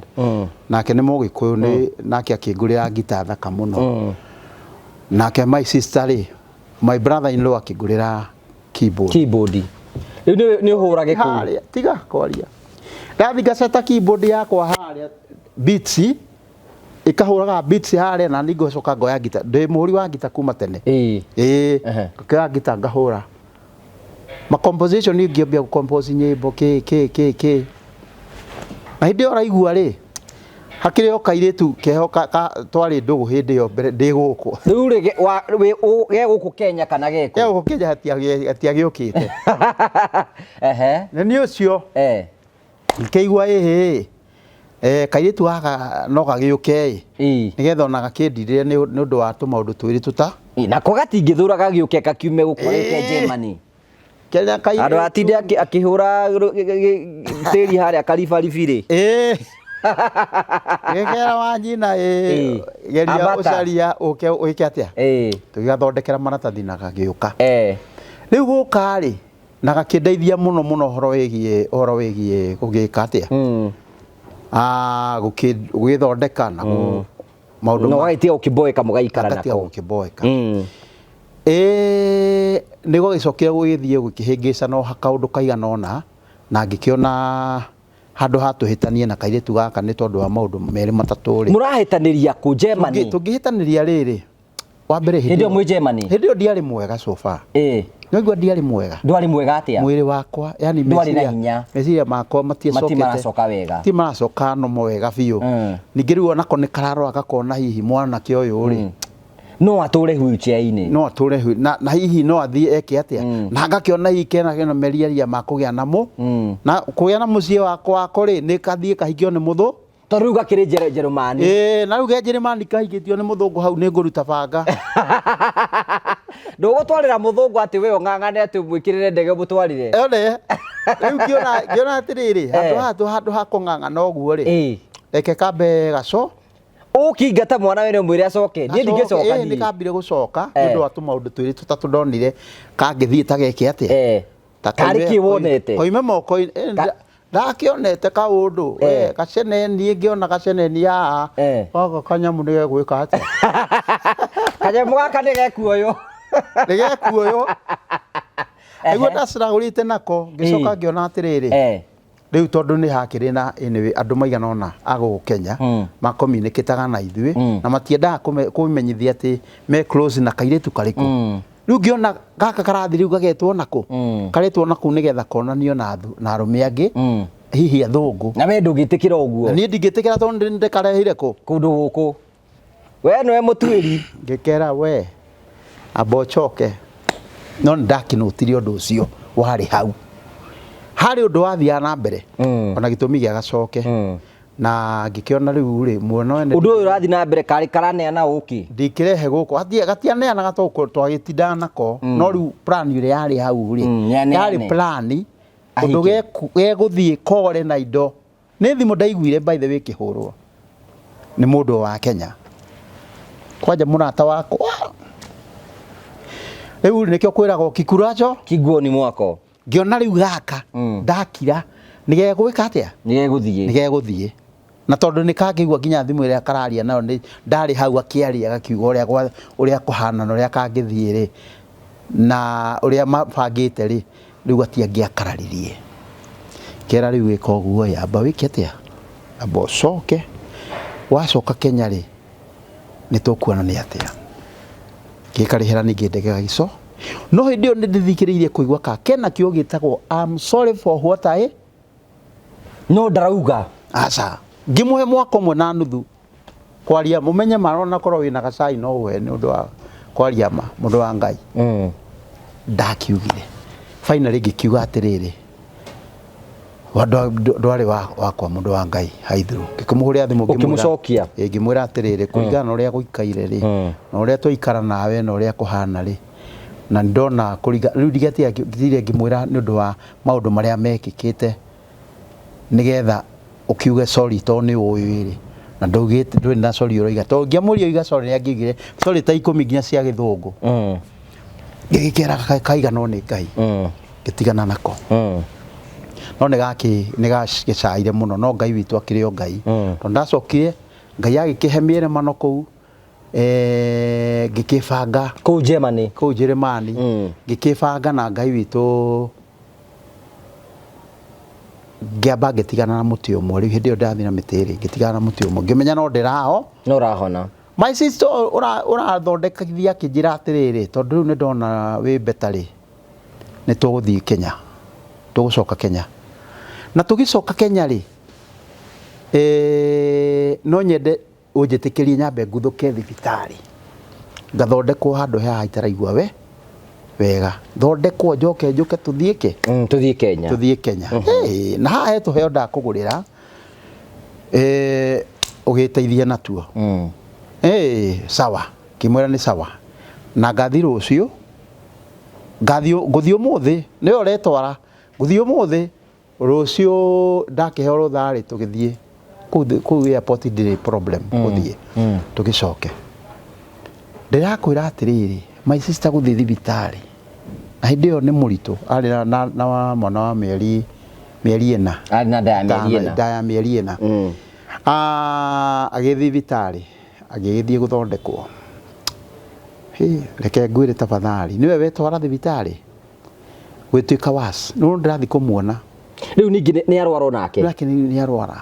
nake ni Mugikuyu ni nake akigurira gita thaka muno nake my sister my brother in law akigurira keyboard ni uhurage ku tiga kwaria ndathi gaceta keyboard yakwa haria beats ikahuraga beats haria na ningocoka ngoya gita ndi muhuri wa gita kuma tene kwa gita ngahura ma composition ni ngiambia ku compose nyimbo ke na hindi ora igua ri hakire o kairetu keho twari ndugu hindi yo mbere ndi guku riu ri ge guku Kenya kana geko ge guku Kenya hatiagiukite na ni ucio nkeigua kairetu gaka no gagiuke nigetha ona gakindirire ni undu wa tumaundu twiri tuta na ko gatingithura gagiuke kakiume gukoreke Germany Kenya kai andu atinde akihura tiri haria kalifarifiri Gekera wanyina geria ucaria uke atia tugigathondekera maratathi na gagiuka riu guka ri na gakindeithia muno horo wigie gugika atia gugithondeka na maundu no gaitia ukiboeka mugaikara nako ukiboeka nigo gicokire gugithie gukihingica no hakaundu kaigana ona na ngikiona handu hatuhitanie na kairetu gaka ni tondu wa maundu meri matatu ri murahitaniria ku Germany tungihitaniria riri wa mbere hindi mwe Germany hindi ndiari mwega so far Nigua ndiari mwega ndwari mwega atia mwiri wakwa yani meciria makwa matimacoka wega ti maracoka no mwega biu ningiru ona ko ni kararo agakona hihi mwana ke uyu ri no ature wheelchair-ini no ature na hihi no athie eke atia na ngakiona hihi kena meriaria makugia namo na kugia na mucie wakwa kuri ni kathie kahikio ni muthu toru gakiri Jerumani na ruge Jerumani kahikitio ni muthungu hau ni nguruta banga ndugutwarira muthungu ati we ng'ang'ane ati mwikirire ndege mutwarire riu kiona atiriri handu hakung'ang'ana uguo ri reke kambe gaco ukingata mwana wene mwire acoke ni ndingicoka ni kambire gucoka ndu wa tumaundu twiri tutatu ndonire kangithie tageke atia tariki wonete koime moko ndakionete kaundu gacene nie ngiona gacene ni ya gaka kanyamu ni gegwika atia kanyamu gaka ni gekuoyo aigua ndaciragurite nako ngicoka ngiona atiriri riu tondu ni hakiri na andu maigana ona ago Kenya makomunicataga na ithui na matiendaga kumenyithia ati me close na kairetu kariku riu ngiona gaka karathi riu gagetwo nako karetwo nako nigetha konanio na arume angi hihi athungu na we ndungitikira uguo ni ndingitikira tondu ndikarehire ku kundu guku we no mutwiri ngikera we abochoke no ndakinutirio undu ucio wari hau hari undu wathia na mbere ona gitumi gia gacoke na ngikiona riu ri muono ene undu uyu rathi na mbere kari karaneana uki ndikirehe guku gatianeana gatoko twagitinda nako no riu plan ire yari hau ri yari plan undu geguthie kore na indo ni thimu ndaiguire by the way kihurwo ni mundu wa Kenya kwaja murata wako riu nikio kwirago kikuracho kiguoni mwako ngiona riu gaka ndakira nigegwika atia nigegũthie na tondu nikangigua nginya thimu iria kararia nayo ni ndari hau akiaria gakiuga uria kuhana na uria kangithie ri na uria mabangite ri riu atiangiakararirie kera riu wika uguo yamba wiki atia amba ucoke wacoka Kenya ri nitukuona ni atia gikarihera ningi ndege gagico no hindi yo ndithikiriirie kuigwa ka kena kio gitagwo I'm sorry for what I no ndarauga aca ngimuhe mwako mwe na nuthu kwaria mumenye marona korwo wina gacai no we ni undu wa kwaria mundu wa Ngai ndakiugire finally gikiuga atiriri ndwari wakwa mundu wa Ngai haithuru ngikumuhuria thimu ngimumucokia ngimwira atiriri kuringana uria guikaire ri na uria tuikara nawe na uria kuhana ri na ndona kuriga riu ndigatire ngimwira ni undu wa maundu maria mekikite nigetha ukiuge sorry to ni uyu ri na ndugite ndwe na sorry uroiga to ngiamurio iga sorry angigire sorry ta 10 nginya cia githungu ngikera kaiga no ni ngai gitigana nako no nä gacaire må no no ngai witå akä rä o ngai to ndacokire ngai agäkä he mä ere mano kå u ngä kä banga kå Germany ngä kä banga na ngai witå ngä amba ngä tigana na må tä å mwe rä u hä ndä ä yo ndathi na mä tä rä ngä tigana na må tä å mwe ngä menya no ndä raho no rahona my sister å rathondekithia akä njä ra atä rä rä tondå rä u nä ndona wä mbetarä nä tå gå thiä Kenya tå gå coka Kenya na tå gä coka Kenya rä no nyende å njä tä kä rie nyambe nguthå ke thibitarä ngathondekwo handå haha itaraigua wega thondekwo njoke njũke tå thiä ke tå thiä Kenya na haha he tå heo ndakå gå rä ra å gä teithia natuo sawa kä mwä ra nä sawa na ngathi rå cio ngå thiä å må thä nä we å retwara ngå thiä å må thä rå cio ndakä heo rå tharä tå gä thiä kå airport ndirä problem gå thiä tå gä coke ndä rakwä ra atä rä rä my sister gå thiä thibitarä na hä ndä ä yo nä må ritå arä na mwana wa mä eri ä na ndaya mä eri ä na agä thibitarä agä thiä gå thondekwo reke ngwä re tafadhali nä we wetwara thibitarä gwä tuä ka was no ndä rathi kå muona rä u ningä nä arwara nake nä arwara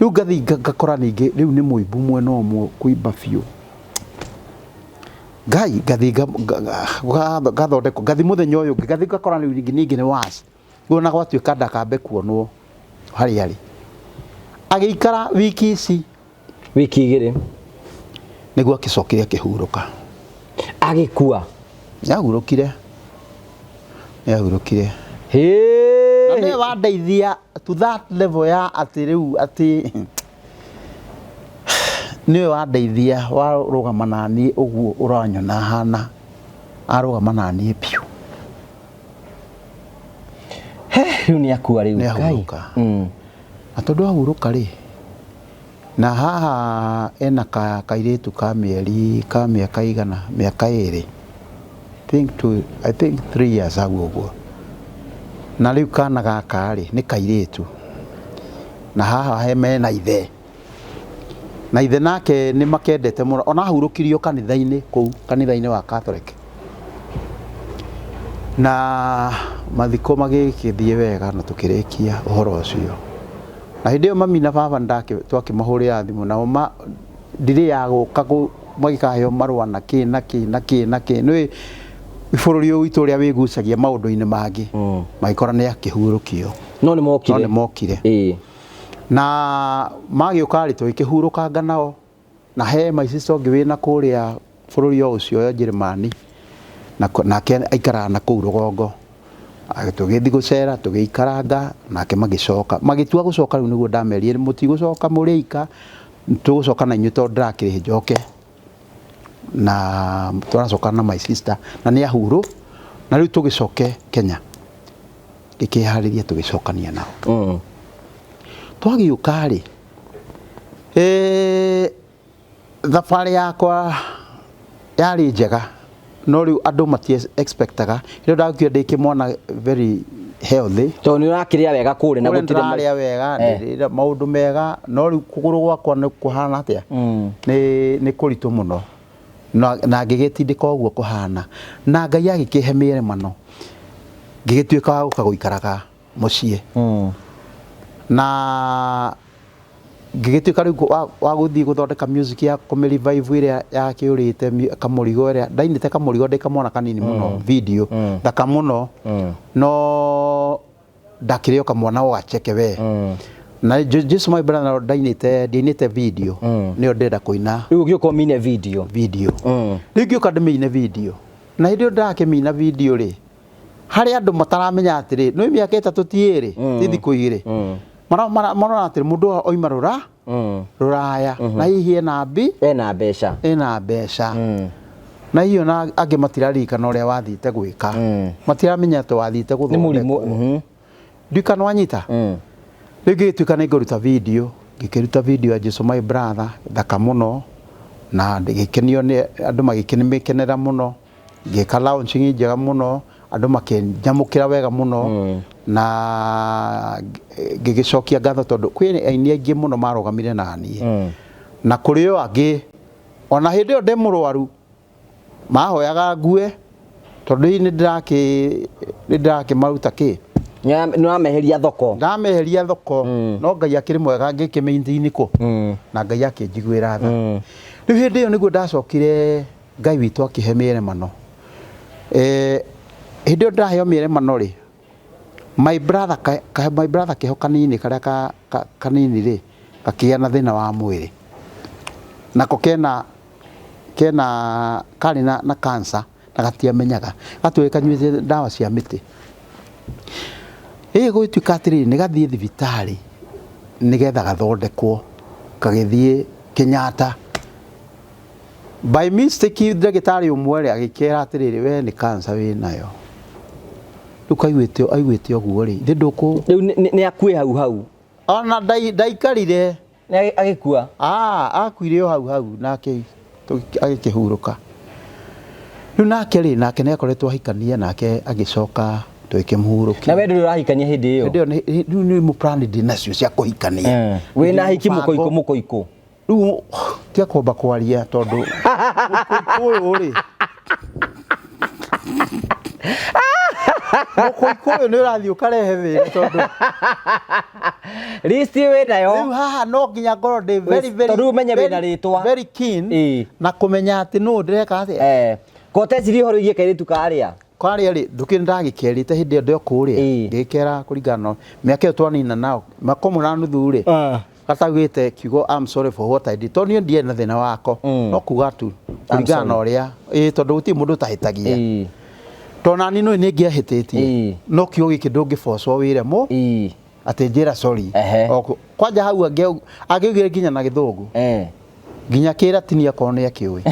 rä u ngathi ngakora ningä rä u nä må imbu mwena å mwe kå imba biå ngai ngathi gathondekwo ngathi må thenya å yå ngä ngathi ngakora rä u ningä nä was guo na gwatuä ka ndakambe kuonwo harä arä agä ikara wiki ici wiki igä rä nä guo akä cokire akä hurå ka agä kua nä ahurå kire na nä wandeithia to that level ya atä rä u atä nä we wandeithia warå gama naniä å guo å ranyona hana arå gama naniä biå rä u nä akua rä u nä ahurå ka na tondå ahurå ka rä na haha ena kairä tu ka mä aka igana mä aka ä rä I think 3 years ago guo na rä u kana gaka rä nä kairä tu na haha he mena ithe nake nä makendete må no ona ahurå kirio kanitha-inä kå u kanitha-inä wa Catholic na mathiko magä kä thiä wega na tå kä rä kia å horo å cio na hä ndä ä yo mami na baba twakä mahå rä ra thimå nao ndirä ya gå ka magä kaheo marå na kä nä bå rå ri å witå å rä a wä gucagia maå ndå-inä mangä magä kora nä akä hurå kio no nä mokire na magä å ka rä tå gä kä hurå kanga nao na he maicico ngä wä na kå rä a bå rå ri o å cio Njärmani nake aikaraga na kå u rå gongo tå gä thiä gå cera tå gä ikaranga nake magä coka magä tua gå coka rä u nä guo ndamerire må tigå coka må rä ika tå gå coka na inyuä tondå ndärakä rä njoke na tå racoka na my sister na nä ahurå na rä u tå gä coke Kenya ngä kä harä ria tå gä cokania nao twagä å ka rä thabarä yakwa yarä njega no rä u andå matie expectaga rä ndagä ndä kä mwana very healthy to nä å rakä rä a wega kå rä na gå tirä a wega maå ndå mega no rä u kå gå rå gwakwa nä kå hana atä a nä kå ritå må no na ngä gä tindä ka å guo kå hana na Ngai agä kä he mä ere mano ngä gä tuä ka wa gå ka gå ikaraga må ciä na ngä gä tuä ka rä u wa gå thiä gå thondeka music ya kå mä revive ä rä a yakä å rä te kamå rigo ä rä a ndainä te kamå rigo ndä kamwana kanini må no video thaka må no no ndakä rä o kamwana o gaceke we na Jesu my brother ndainä te video nä o ndenda kå ina rä u gä å ka mine video rä u ngä å ka ndä mä ine video na hä ndä ä yo ndakä mä ina video rä harä andå mataramenya atä rä nä mä aka ätatå tiä rä ti thikå igä rä marona atä må ndå oima rå raya na hihi ena mbeca na hiyo na angä matirarikana å rä a wathiä te gwä ka matiramenya atä wathiä te gå thondekwo nduika nä wanyita rä u ngä gä tuä ka nä ngå ruta video ngĩkĩruta video ya Jesu my brother thaka muno na ngĩkenio nĩ andũ magĩkenera muno ngĩka launching njega muno andũ makĩnyamũkĩra wega muno na ngĩgĩcokia ngatho tondũ kwĩ aini aingĩ muno marũgamire na niĩ na kũrĩ o angĩ ona hĩndĩ ĩyo ndĩ mũrwaru mahoyaga ngue tondũ nĩ ndĩrakĩmaruta kĩ nĩwameheria thoko ndameheria thoko no Ngai akĩrĩ mwega ngĩkĩmĩinti-inĩ kũ na Ngai akĩnjiguĩra tha rĩu hĩndĩ ĩyo nĩguo ndacokire Ngai witũ akĩhe mĩremano hĩndĩ ĩyo ndaheo mĩremano rĩ my brother kĩho kanini karĩa kanini rĩ gakĩgĩa na thĩna wa mwĩrĩ nako karĩ na cancer na gatiamenyaga gatũĩ kanyuĩte ndawa cia mĩtĩ gũgĩtuĩka atĩrĩrĩ nĩ gathiĩ thibitarĩ nĩgetha gathondekwo gagĩthiĩ Kenyatta by mistake ndagĩtarĩ ũmwe rĩ agĩkĩra atĩrĩrĩ we nĩ cancer wĩnayo rĩu aiguĩte ũguo rĩ ithe ndũkũ rĩu nĩ akuĩ hau ona ndaikarire agĩkua akuire o hau nake agĩkĩhurũka rĩu nake nĩ akoretwo ahikania nake agĩcoka twĩkĩmũhurũkia na wewe ndũrĩ ũrahikania hĩndĩ ĩyo rĩu nĩ mũplani ndĩnacio cia kũhikania wĩna hiki mũkoiko rĩu tia kwamba kwaria tondũ ũyũ rĩ mũkoiko nĩ ũrathiĩ ũkarehe thĩna tondũ risti wĩnayo rĩu haha no nginya ngorwo ndĩ very keen na kũmenya atĩ nũũ ndĩreka atĩa koteciri ũhoro igie kairĩtu karĩa rĩ ndũkĩrĩ ndagĩkerĩte hĩndĩ ĩyo ndĩokũrĩa ngĩkera kũringana mĩaka ĩyo twanina nao makomo na nuthu rĩ gatagwĩte kiugo I'm sorry for what I did tondũ ndiĩ na thĩna wako no kuga tu kũringana na ũrĩa tondũ gũtirĩ mũndũ ũtahĩtagia tondũ nani nĩ ngĩahĩtĩtie no kiugo gĩkĩ ndũngĩbocwo wĩre mũ atĩ njĩra sorry kwanja hau angĩugire nginya na gĩthũngũ nginya kĩratinia korwo nĩ akĩũĩ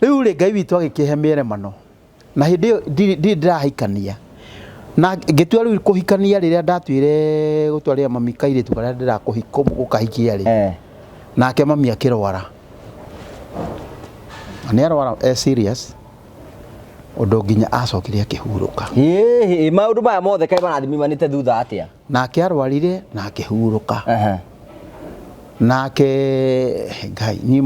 rĩu rĩ Ngai witũ agĩkĩhe mĩremano na hĩndĩ ĩyo ndirĩ ndĩrahikania na ngĩtua rĩu kũhikania rĩrĩa ndatuire gũtwarĩra mami kairĩtu karĩa gũkahikia rĩ nake mami akĩrwara nĩ arwara serious ũndũ nginya acokire akĩhurũka maũndũ maya mothe kaĩ marathimimanĩte thutha atĩa nake arwarire na akĩhurũka nake Ngai nĩ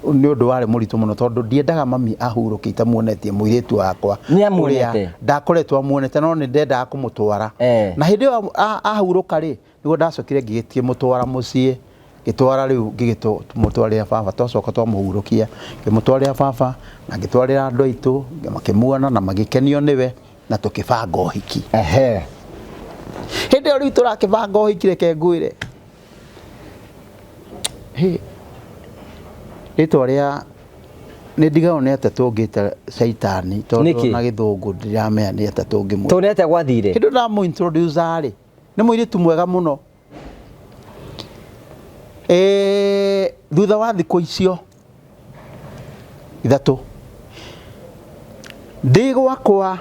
ũndũ warĩ mũritũ mũno tondũ ndiendaga mami ahurũke itamuonetie mũirĩtu wakwa ũrĩa ndakoretwo amuonete no nĩ ndendaga kũmũtwara na hĩndĩ ĩyo ahurũka rĩ nĩguo ndacokire ngĩmũtwara mũciĩ gĩtwara rĩu ngĩmũtwarĩra baba twacoka twamũhurũkia ngĩmũtwarĩra baba na ngĩtwarĩra andũ aitũ makĩmuona na magĩkenio nĩwe na tũkĩbanga ũhiki hĩndĩ ĩyo rĩu tũrakĩbanga ũhiki reke ngwĩre rĩtwa rĩa nĩ ndigao nĩ atĩa tũngĩte caitani tondũ na gĩthũngũ ndiramenya nĩ atĩa tũngĩmwĩta tondũ nĩ atĩa gwathire hĩndĩ ndamũ-introduce rĩ nĩ mũirĩtu mwega mũno thutha wa thikũ icio ithatũ ndĩ gwakwa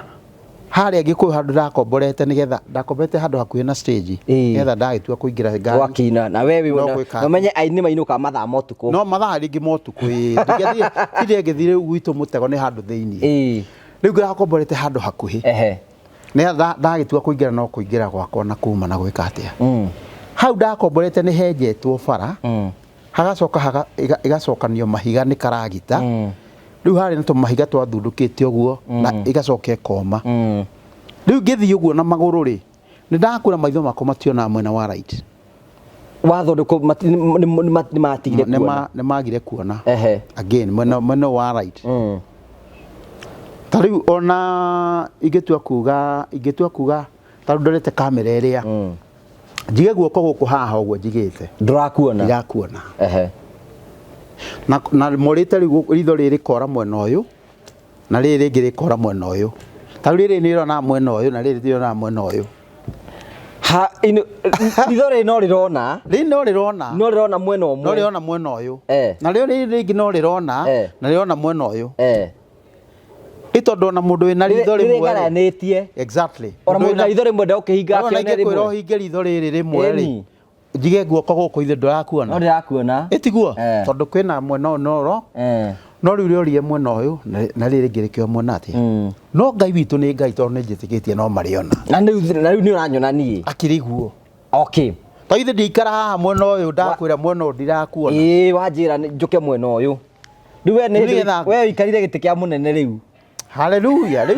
harĩa Gĩkũyũ handũ ndakomborete nĩgetha ndakomborete handũ hakuhĩ na stage nĩgetha ndagĩtua kũingĩra ngari gwakina na wewe ũmenye aini mainũka mathaa ma ũtukũ no mathaa rĩngĩ ma ũtukũ ndingĩthire ngĩthire gwitũ mũtego nĩ handũ thĩinĩ rĩu ngĩrakomborete handũ hakuhĩ nĩgetha ndagĩtua kũingĩra no kũingĩra gwakwa na kuma na gwĩka atĩa hau ndakomborete nĩ henjetwo bara hagacoka igacokanio mahiga nĩ karagita rĩu harĩ na tũmahiga twathundũkĩte ũguo na igacoka ĩkoma rĩu ngĩthiĩ ũguo na magũrũ rĩ nĩ ndakũra maitho makwa mationaga mwena wa right wathondekwo nĩ matigire kuona nĩ magire kuona again mwena wa right ta rĩu ona ingĩtua kuga ta rĩu ndorete kamera ĩrĩa njige guoko gũkũ haha ũguo njigĩte ndirakuona na morĩte ritho rĩrĩ kora mwena ũyũ na rĩrĩ rĩngĩ rĩkora mwena ũyũ ta rĩu rĩrĩ nĩ rĩronaga mwena ũyũ na rĩrĩ rĩronaga mwena ũyũ ritho rĩrĩ no rĩrona no rĩrona mwena ũmwe no rĩrona mwena ũyũ na rĩo rĩrĩ rĩngĩ no rĩrona na rĩrona mwena ũyũ itondo na mundu wina ritho rimwe garanetie exactly ona mundu na ritho rimwe nda ukihinga akio ne rimwe uhinge ritho riri rimwe ri njige guoko guku ithe ndirakuona no ndirakuona itiguo tondu kwina mwena no no riu ri mwena uyu na riri ngirikio mwena atia no ngai witu ni ngai tondu njitikitie no mariona na riu ni uranyona nie akiriguo okay ta ithe ndikara haha mwena uyu ndakwira mwena ndirakuona wanjira njuke mwena uyu riu we ikarire giti kia munene riu haleluya riu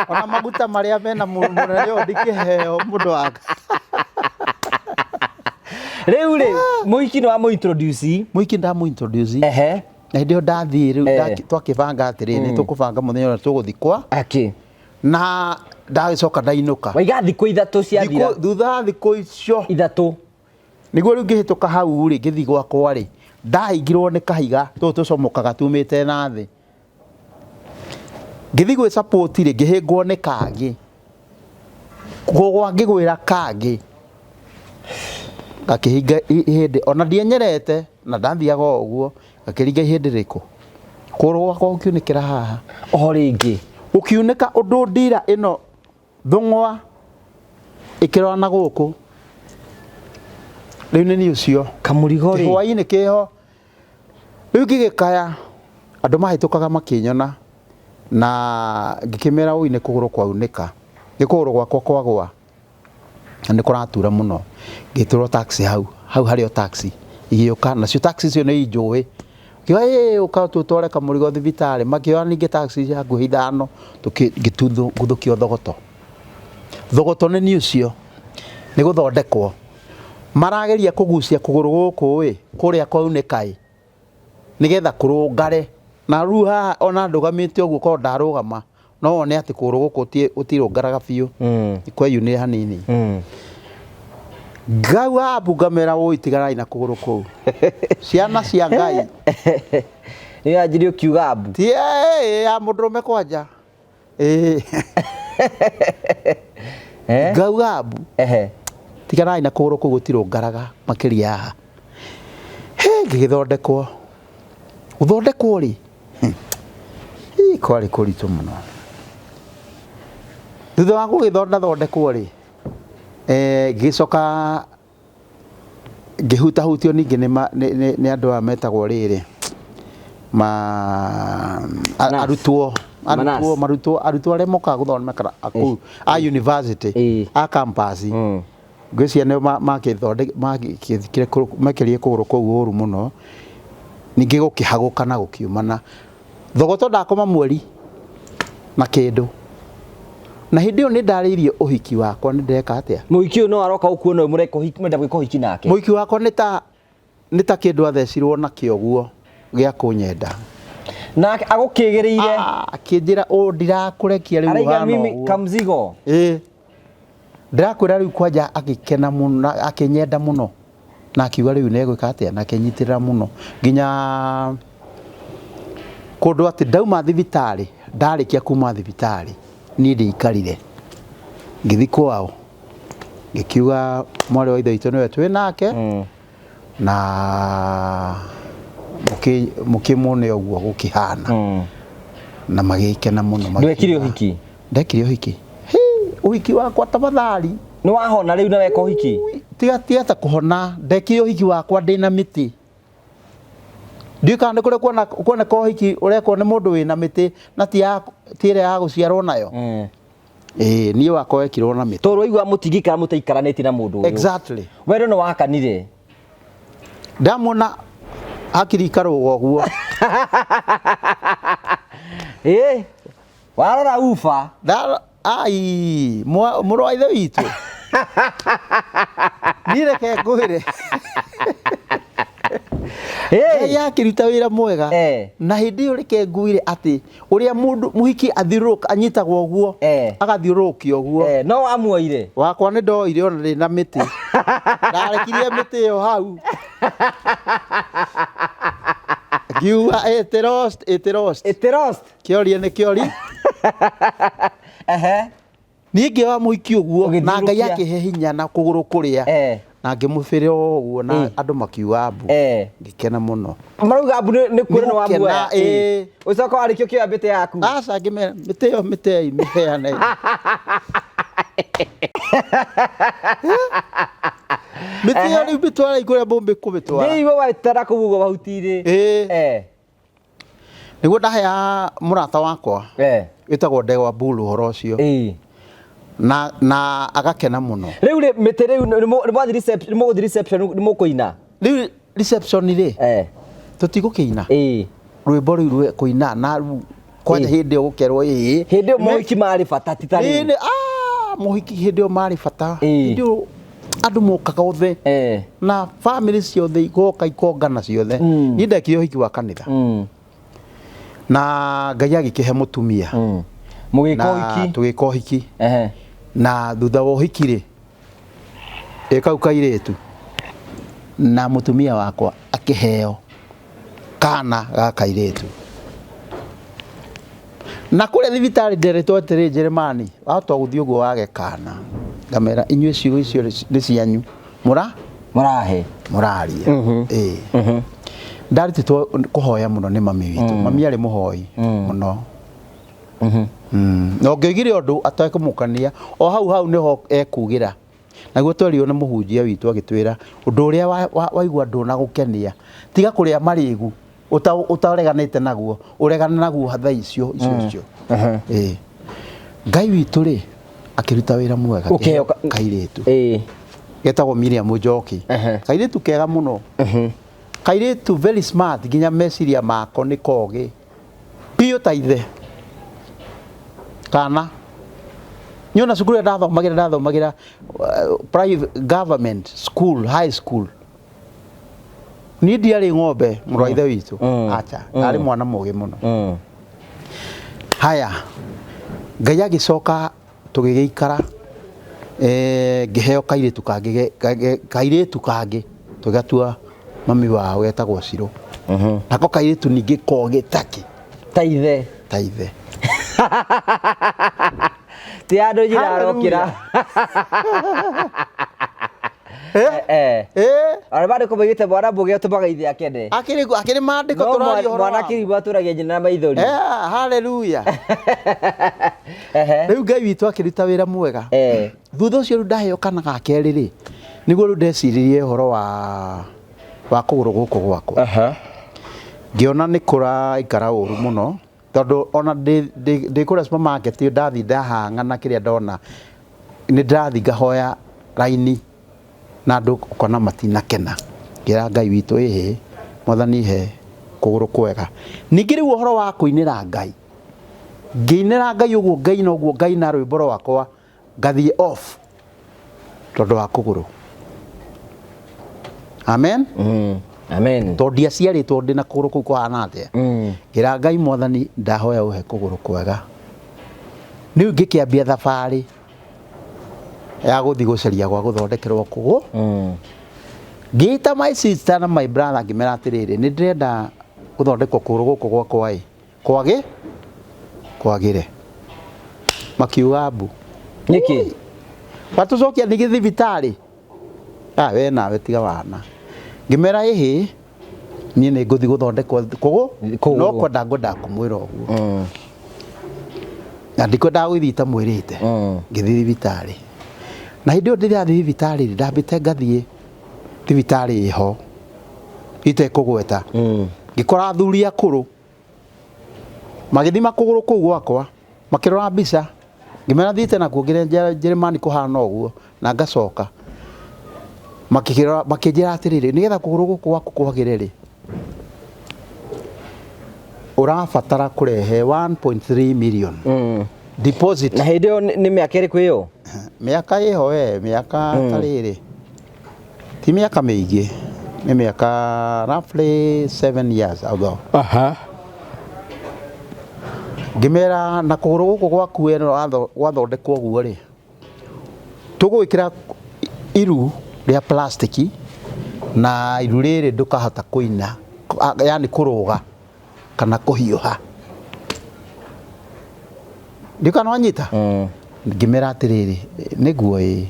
ona maguta maria mena munene uyu ndikiheo mundu waka riu ri muiki no amu introduce muiki ndamu introduce na ndio ndathii riu twakibanga atiriri tukubanga muthenya uria tuguthikwa na ndagicoka ndainuka waiga thikũ ithatũ ciathira thutha thikũ icio ithatũ niguo riu ngihituka hau ri ngithi gwakwa ri ndahingirwo ni kahiga tu tucomokaga tumite na thi ngithi gwi support ri ngihingwo ni kangi kugwa ngigwira kangi gakihinga ihindi ona ndienyerete na ndathiaga uguo gakiringa ihindi riku kurwa kwa ukiunikira haha o ringi ukiunika undu ndira ino thungwa ikirwa na guku riu ni ucio kamurigo ri hwaini kiho riu ngigikaya andu mahitukaga makinyona na ngikimera uine kuguru kwa unika ni kuguru gwakwa kwagwa ni kuratura muno ngituro taxi hau hario taxi igiuka nacio taxi cio ni injui kiwa uka tutware kamurigo thibitari makioa ninge taxi ya nguhi ithano tukigituthu guthukio thogoto ni ucio ni guthondekwo marageria kugucia kuguru guku kuria kwaunekai nigetha kurungare na ruha ona ndugamite uguo ko ndarugama no wone ati kuguru guku utirungaraga biu kwa yuni hanini gawa abugamera woitigarai na kuguru kuu ciana cia ngai ya jirio kiugabu tie ya mundurume kwanja gawabu tigarai na kuguru kuu gutirungaraga makiria haha ngigithondekwo uthondekwo ri kwari kuritu muno thutha wa gugithondekwo ri gicoka ngihutahutio ningi ni andu a metagwo riri arutwo aria mokaga guthomeka a university a campus ngwiciria nio makirie kuguru kuu uru muno ningi gukihaguka na gukiumana thogoto ndakoma mweri na kindu na hindi yo ni ndariirie uhiki wakwa ni ndeka atia muiki no aroka ukuona mureka uhiki menda gwika uhiki nake muiki wakwa ni ta kindu athecirwo na kioguo gia kunyenda na agukigiriire akinjira ndirakurekia riu araiga mimi kamzigo ndirakwira riu kwanja agikena muno akinyenda muno na akiuga riu negwika atia na kinyitirira muno nginya kundu ati ndauma thibitari ndarikia kuma thibitari ni ndiikarire ngithi kwao ngikiuga mwari wa ithe itu niwe twi nake na mukimone uguo gukihana na magikena muno ndwekire uhiki ndekire uhiki uhiki wakwa tafadhali ni wahona riu na weka uhiki tiga ta kuhona ndekire uhiki wakwa ndina miti ndikande kure kuona ko uhiki ureko ni mundu wina miti na tiire ya guciarwo nayo niĩ wakwa wekirwo na miti toro igwa mutigikara mutaikaranĩtie na mundu uyu exactly wero no wakanire ndamona akiri karugo guo warora ufa ai muro wa ithe witu nireke ngwire ya kiruta wira mwega na hindi yo reke ngwire ati uria mundu muhiki athiruka anyitagwo guo agathiurukio guo no amuoire wakwa ni ndoire ona ri na miti ndarekirie miti yo hau giwa etirost kiori ni kiori ningi wa muhiki uguo na ngai akihe hinya na kuguru kuria na ngĩmũbĩra ũguo na andũ makiuga mbu ngĩkena mũno marauga mbu nĩ kuona nĩ wa muoya ũcoka warĩkio kĩoya mĩtĩ yaku aca ngĩmera mĩtĩ ĩyo mĩtei mĩheane mĩtĩ ĩyo rĩu mĩtwara igũrĩa mũmbĩ kũmĩtwara thĩiwe waitara kũu ũguo mahuti-inĩ nĩguo ndahea mũrata wakwa wĩtagwo Ndegwa Mburu ũhoro ũcio na agakena mũno rĩu mĩtĩ rĩu nĩ mũgũthiĩ reception nĩ mũkũina rĩu reception rĩ tũtigũkĩina rwĩmbo rĩu kũina na kwanja hĩndĩ ĩyo gũkerwo hĩndĩ ĩyo mohiki marĩ bata ti ta rĩu mohiki hĩndĩ ĩyo marĩ bata hĩndĩ ĩyo andũ mokaga othe na family ciothe igoka ikongana ciothe niĩ ndekire ũhiki wa kanitha na Ngai agĩkĩhe mũtumia tũgĩka ũhiki na thutha wa ũhiki rĩ kau kairĩtu na mũtumia wakwa akĩheo kana ga kairĩtu na kũrĩa thibitarĩ nderetwo atĩrĩ Njeremani wahota gũthiĩ ũguo wage kana ngamera inyuĩ ciugo icio nĩ cianyu mũraria ndarutĩtwo kũhoya mũno nĩ mami witũ mami arĩ mũhoi mũno no ngĩgire ũndũ atekũmũkania o hau nĩho ekugĩra naguo twerirwo nĩ mũhunjia witũ agĩtwĩra ũndũ ũrĩa waigua ndũnagũkenia tiga kũrĩa marĩgu ũtareganĩte naguo ũregane naguo thaa icio Ngai witũ rĩ akĩruta wĩra mwega kairĩtu getagwo Miriam Njoki kairĩtu kega mũno kairĩtu very smart nginya meciria mako nĩ kogĩ biũ ta ithe kana nyona cukuru ndathomagĩra private government school high school niĩ ndiarĩ ng'ombe mũrũ wa ithe witũ acha arĩ mwana mũgĩ mũno haya Ngai agĩcoka tũgĩgĩikara ngĩheo kairĩtu kangĩ tũgatua mami wao etagwo Cirũ nako kairĩtu ningĩ kogĩ ta ithe ti andũ njirarokĩra arĩ bandĩko maigĩte mwana mũgĩ ũtũmaga ithe akene akĩrĩ mandĩko tũraria ũhoro mwana kĩrigũ atũragia nyina na maithori haleluya rĩu Ngai witũ akĩruta wĩra mwega thutha ũcio rĩu ndaheo kana ga kerĩ rĩ nĩguo rĩu ndeciririe ũhoro wa kũgũrũ gũkũ gwakwa ngĩona nĩ kũraikara ũru mũno tondũ ona ndĩ kũrĩa supermarket ndathi ndahang'ana kĩrĩa ndona nĩ ndathi ngahoya raini na andũ ũkona matinakena ngĩra Ngai witũ Mwathani he kũgũrũ kwega ningĩ rĩu ũhoro wa kũinĩra Ngai ngĩinĩra Ngai ũguo Ngai noguo Ngai na rwĩmbo rwakwa ngathiĩ off tondũ wa kũgũrũ amen tondũ ndiaciarĩtwo ndĩ na kũgũrũ kũu kũhana atĩa ngĩra Ngai Mwathani ndahoya ũhe kũgũrũ kwega rĩu ngĩkĩambia thabarĩ ya gũthiĩ gũcaria gwa gũthondekerwo kũgũ ngĩta my sister na my brother ngĩmera atĩrĩrĩ nĩ ndĩrenda gũthondekwo kũgũrũ gũkũ gwakwa kwagĩre makiuga mbu nĩkĩ watũcokia ningĩ thibitarĩ we nawe tiga wana ngĩmera niĩ nĩ ngũthiĩ gũthondekwo kũgũ no kwenda kũmwĩra ũguo na ndikwendaga gũthiĩ itamwĩrĩte ngĩthiĩ thibitarĩ na hĩndĩ ĩyo ndĩrathiĩ thibitarĩ ndambĩte ngathiĩ thibitarĩ ĩho itekũgweta ngĩkora athuri akũrũ magĩthima kũgũrũ kũu gwakwa makĩrora mbica ngĩmera thiĩte nakuo ngĩre Njeremani kũhana ũguo na ngacoka makĩnjĩra atĩrĩrĩ nĩgetha kũgũrũ gũkũ gwaku kwagĩre rĩ ũrabatara kũrehe 1.3 million deposit na hĩndĩ ĩyo nĩ mĩaka ĩrĩkũ ĩyo mĩaka ĩho mĩaka ta rĩrĩ ti mĩaka mĩingĩ nĩ mĩaka roughly 7 years ago ngĩmera na kũgũrũ gũkũ gwaku gwathondekwo ũguo rĩ tũgwĩkĩra iru rĩa plastic na iru rĩrĩ ndũkahota kũina yani kũrũga kana kũhiũha ndikana wanyita ngĩmera atĩrĩrĩ nĩguo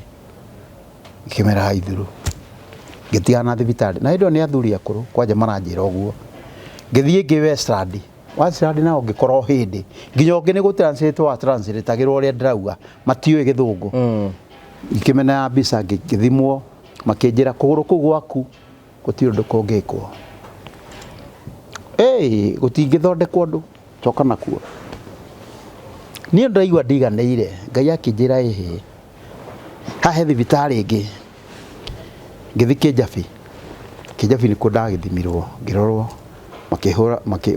ngĩmera ithuru Ngĩtigana thibitarĩ na indo nĩ athuri akũrũ kwanja maranjĩra ũguo. Ngĩthiĩ ngĩ Westland. Westland nao ngĩkorwo hĩndĩ nginya ũngĩ nĩ gũtranslate wa translateagĩrwo ũrĩa ndĩrauga matiũĩ gĩthũngũ. Ngĩmena ya mbica ngĩthimwo makĩnjĩra kũgũrũ kũu gwaku gũtirĩ ũndũ kũngĩkwo. Gũtingĩthondekwo ũndũ coka nakuo. Niĩ ndaigua ndiganĩire Ngai akĩnjĩra hahe thibitarĩ ĩngĩ ngĩthi Kĩnjabi nĩkuo ndagĩthimirwo ngĩrorwo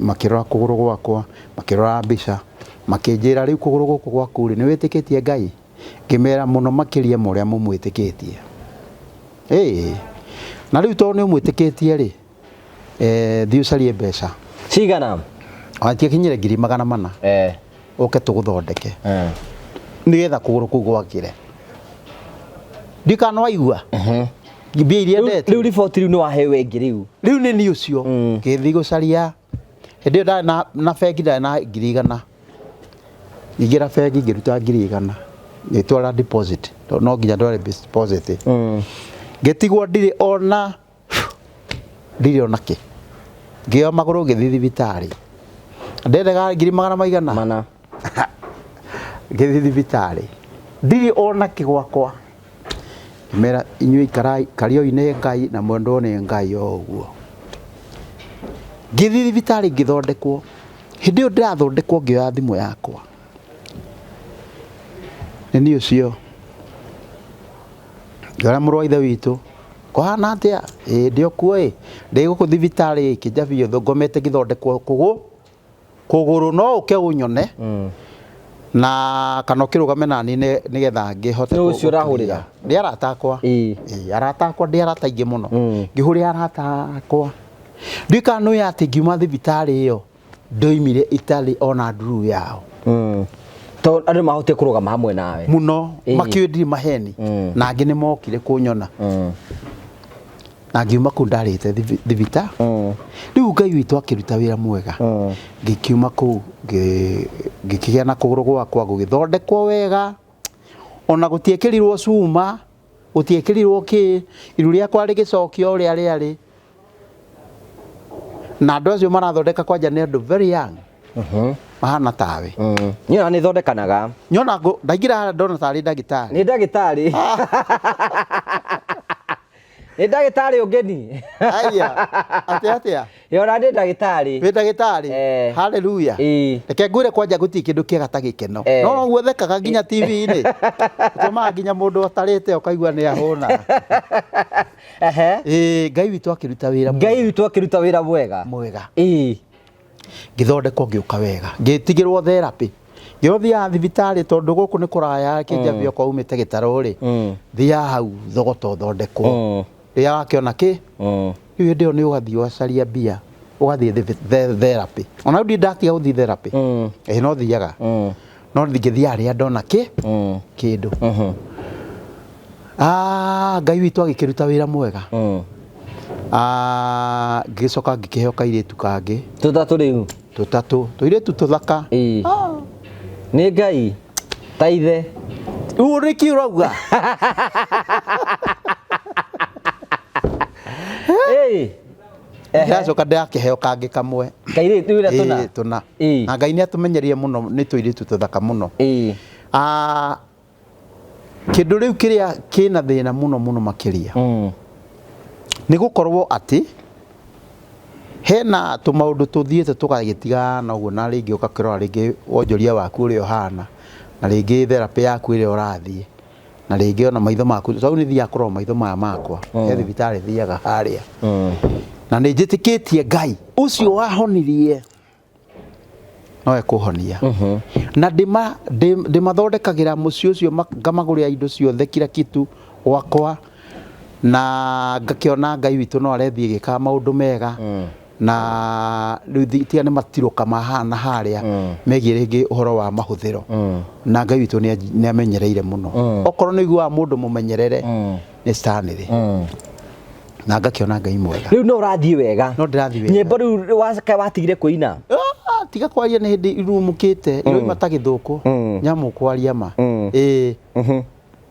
makĩrora kũgũrũ gwakwa makĩrora mbica makĩnjĩra rĩu kũgũrũ gũkũ gwaku nĩ wĩtĩkĩtie Ngai. Ngĩmera mũno makĩria mũrĩa mũmwĩtĩkĩtie. Na rĩu tondũ nĩ ũmwĩtĩkĩtie rĩ thiĩ ũcarie mbeca cigana atiakinyire 400 ũke tũgũthondeke nĩgetha kũgũrũ kũu gwakĩre. Ndikano waigua mbia iria ndete rĩu riboti rĩu nĩ waheo ĩngĩ rĩu nĩ niĩ ũcio ngĩthiĩ gũcaria hĩndĩ ĩyo ndarĩ na bengi ndarĩ na 100 ingĩra bengi ngĩruta 100 ngĩtwara deposit no nginya ndware deposit ngĩtigwo ndirĩ ona kĩ ngĩoya magũrũ ngĩthiĩ thibitarĩ ndendaga 100 maigana ngĩthiĩ thibitarĩ ndirĩ ona kĩ gwakwa mera inyuĩ kario-inĩ Ngai na mwendwo nĩ Ngai o ũguo. Ngĩthiĩ thibitarĩ ngĩthondekwo hĩndĩ ĩyo ndĩrathondekwo ngĩoya thimũ yakwa nĩ niĩ ũcio ngĩora mũrũ wa ithe witũ kũhana atĩa ndĩ okuo ndĩ gũkũ thibitarĩ Kĩnjabi ngomete ngĩthondekwo kũgũrũ no ũke ũnyone na kana ũkĩrũgame nani nĩgetha ngĩhote ũcio ũrahũrĩra nĩ arata akwa arata akwa ndĩ arata aingĩ mũno ngĩhũrĩra arata akwa ndikanũĩ atĩ ngiuma thibitarĩ ĩyo ndoimire itarĩ ona nduru yao to andũ mahote kũrũgama hamwe nawe mũno makĩũĩ ndirĩ maheni na angĩ nĩ mokire kũnyona na ngiuma kũu ndarĩte thibita rĩu Ngai witũ akĩruta wĩra mwega ngĩkiuma kũu ngĩkĩgĩa na kũgũrũ gwakwa gũgĩthondekwo wega ona gũtiekĩrirwo cuma gũtiekĩrirwo iru rĩakwa rĩgĩcokio ũrĩa rĩarĩ na andũ acio marathondeka kwanja nĩ andũ very young mahana tawe nyona nĩ thondekanaga nyona ndaingĩra ndona tarĩ ndagĩtarĩ nĩ ndagĩtarĩ nĩ ndagĩtarĩ ũngeni aya atĩa yona nĩ ndagĩtarĩ wĩ ndagĩtarĩ haleluya reke ngwĩre kwanja gũtirĩ kĩndũ kĩega ta gĩkeno no guothekaga nginya TV-inĩ tũmaga nginya mũndũ atarĩte ũkaigua nĩ ahũna Ngai witũ akĩruta wĩra mwega ngĩthondekwo ngĩũka wega ngĩtigĩrwo therapy ngĩothiaga thibitarĩ tondũ gũkũ nĩ kũraya Kĩnjabi okorwo umĩte gĩtarũ rĩ thiaga hau thogota ũthondekwo rĩrĩa wakĩona kĩ rĩu hĩndĩ ĩyo nĩ ũgathiĩ ũgacaria mbia ũgathiĩ therapy ona rĩu ndatiga gũthiĩ therapy no thiaga no ngĩthiaga rĩrĩa ndona kĩndũ Ngai witũ agĩkĩruta wĩra mwega ngĩcoka ngĩkĩheo kairĩtu kangĩ tũtatũ tũirĩtu tũthaka nĩ Ngai ta ithe rĩu nĩkĩ ũrauga ndacoka ndakĩheo kangĩ kamwe kairĩtu wĩra tũna na Ngai nĩ atũmenyereire mũno nĩ tũirĩtu tũthaka mũno kĩndũ rĩu kĩrĩa kĩna thĩna mũno makĩria nĩ gũkorwo atĩ hena tũmaũndũ tũthiĩte tũgagĩtigana ũguo na rĩngĩ ũgakĩrora rĩngĩ wonjoria waku ũrĩa ũhana na rĩngĩ therapy yaku ĩrĩa ũrathiĩ na rĩngĩ ona maitho maku tondũ nĩ thiaga kũrora maitho maya makwa he thibitarĩ thiaga harĩa na nĩ njĩtĩkĩtie Ngai ũcio wahonirie no ekũhonia na ndĩmathondekagĩra mũciĩ ũcio ngamagũrĩra indo ciothe kila kitu gwakwa na ngakĩona Ngai witũ no arethiĩ gĩkaga maũndũ mega na rĩu tiga nĩ matirũka mahana harĩa megiĩ rĩngĩ ũhoro wa mahũthĩro na Ngai witũ nĩ amenyereire mũno okorwo nĩ iguaga mũndũ mũmenyerere nĩ stanĩrĩ na ngakĩona Ngai mwega rĩu no ũrathiĩ wega no ndĩrathiĩ wega nyĩmbo rĩu watigire kũina tiga kwaria nĩ hĩndĩ irumũkĩte iroima ta gĩthũkũ nyamũ kwaria ma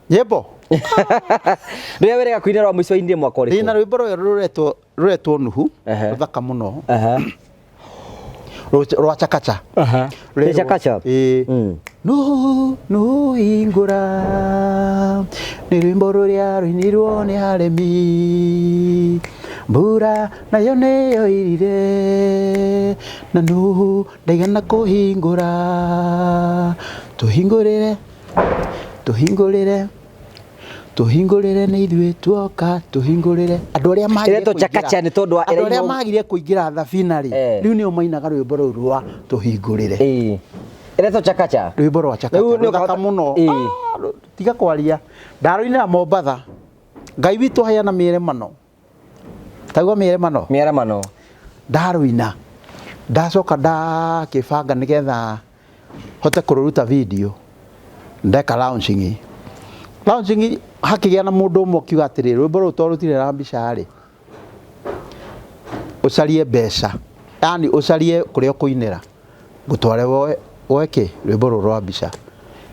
nyĩmbo Rĩrĩa werega kũina rwa mũico indi mwaka ũrĩkũ? Ndĩna rwĩmbo ruretwo Nuhu, ruthaka mũno. Rwa Chakacha. Nĩ Chakacha? Nuhu hingũra, nĩ rwĩmbo rũrĩa rũinirwo nĩ aremi, mbura nayo nĩyo irire, na Nuhu ndaigana kũhingũra. Tuhingũrĩre nĩ ithuĩ tuoka, tuhingũrĩre. Andũ arĩa magire kũingĩra thabina rĩ, rĩu nĩo mainaga rwĩmbo rũu rwa tuhingũrĩre. Ĩretwo Chakacha? Rwĩmbo rwa Chakacha rũthaka mũno. Tiga kwaria, ndarũinĩra Mombatha, Ngai witũ heana mĩremano. Taigua mĩremano? Mĩremano. Ndarũina, ndacoka ndakĩbanga nĩgetha hote kũrũruta video, ndeka launching hakĩgĩa na mũndũ ũmwe akiuga atĩrĩrĩ, rwĩmbo rũu to rũtirĩ na mbica rĩ, ũcarie mbeca, yani ũcarie kũrĩa ũkũinĩra, ngũtware woe kĩ rwĩmbo rũu rwa mbica.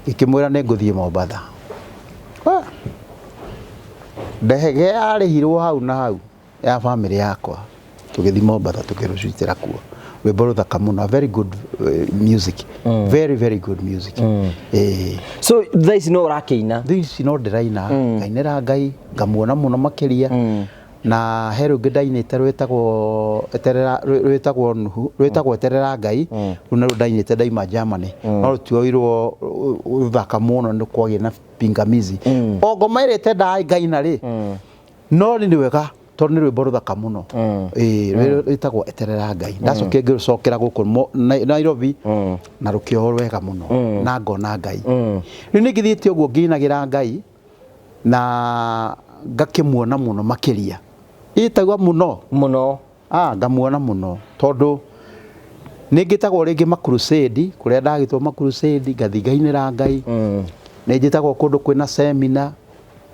Ngĩkĩmwĩra nĩ ngũthiĩ Mombatha. Ndege yarĩhirwo hau na hau ya family yakwa, tũgĩthiĩ Mombatha tũkĩrũcitĩra kuo. Rwĩmbo rũthaka mũno, very good music, very good music. So thaa ici no ũrakĩina? Thaa ici no ndĩraina, ngainĩra Ngai, ngamuona mũno makĩria, na he rũngĩ ndainĩte rwĩtagwo Nuhu, rwĩtagwo Eterera Ngai, rũu narwo ndainĩte ndaima Germany, no rũtioirwo rũthaka mũno nĩ kwagĩa na pingamizi. O ngoma ĩrĩa ĩtendaga ngaina rĩ, no nĩ wega tondũ nĩ rwĩmbo rũthaka mũno. Rwĩtagwo Eterera Ngai. Ndacokire ngĩrũcokera gũkũ Nairobi na rũkĩohwo wega mũno na ngona Ngai. Rĩu nĩ ngĩthiĩte ũguo ngĩinagĩra Ngai na ngakĩmuona mũno makĩria. Ĩtagwo mũno ngamuona mũno tondũ nĩ ngĩtagwo rĩngĩ ma-crusade, kũrĩa ndagĩtwo ma-crusade ngathiĩ ngainĩra Ngai. Nĩ njĩtagwo kũndũ kwĩna seminar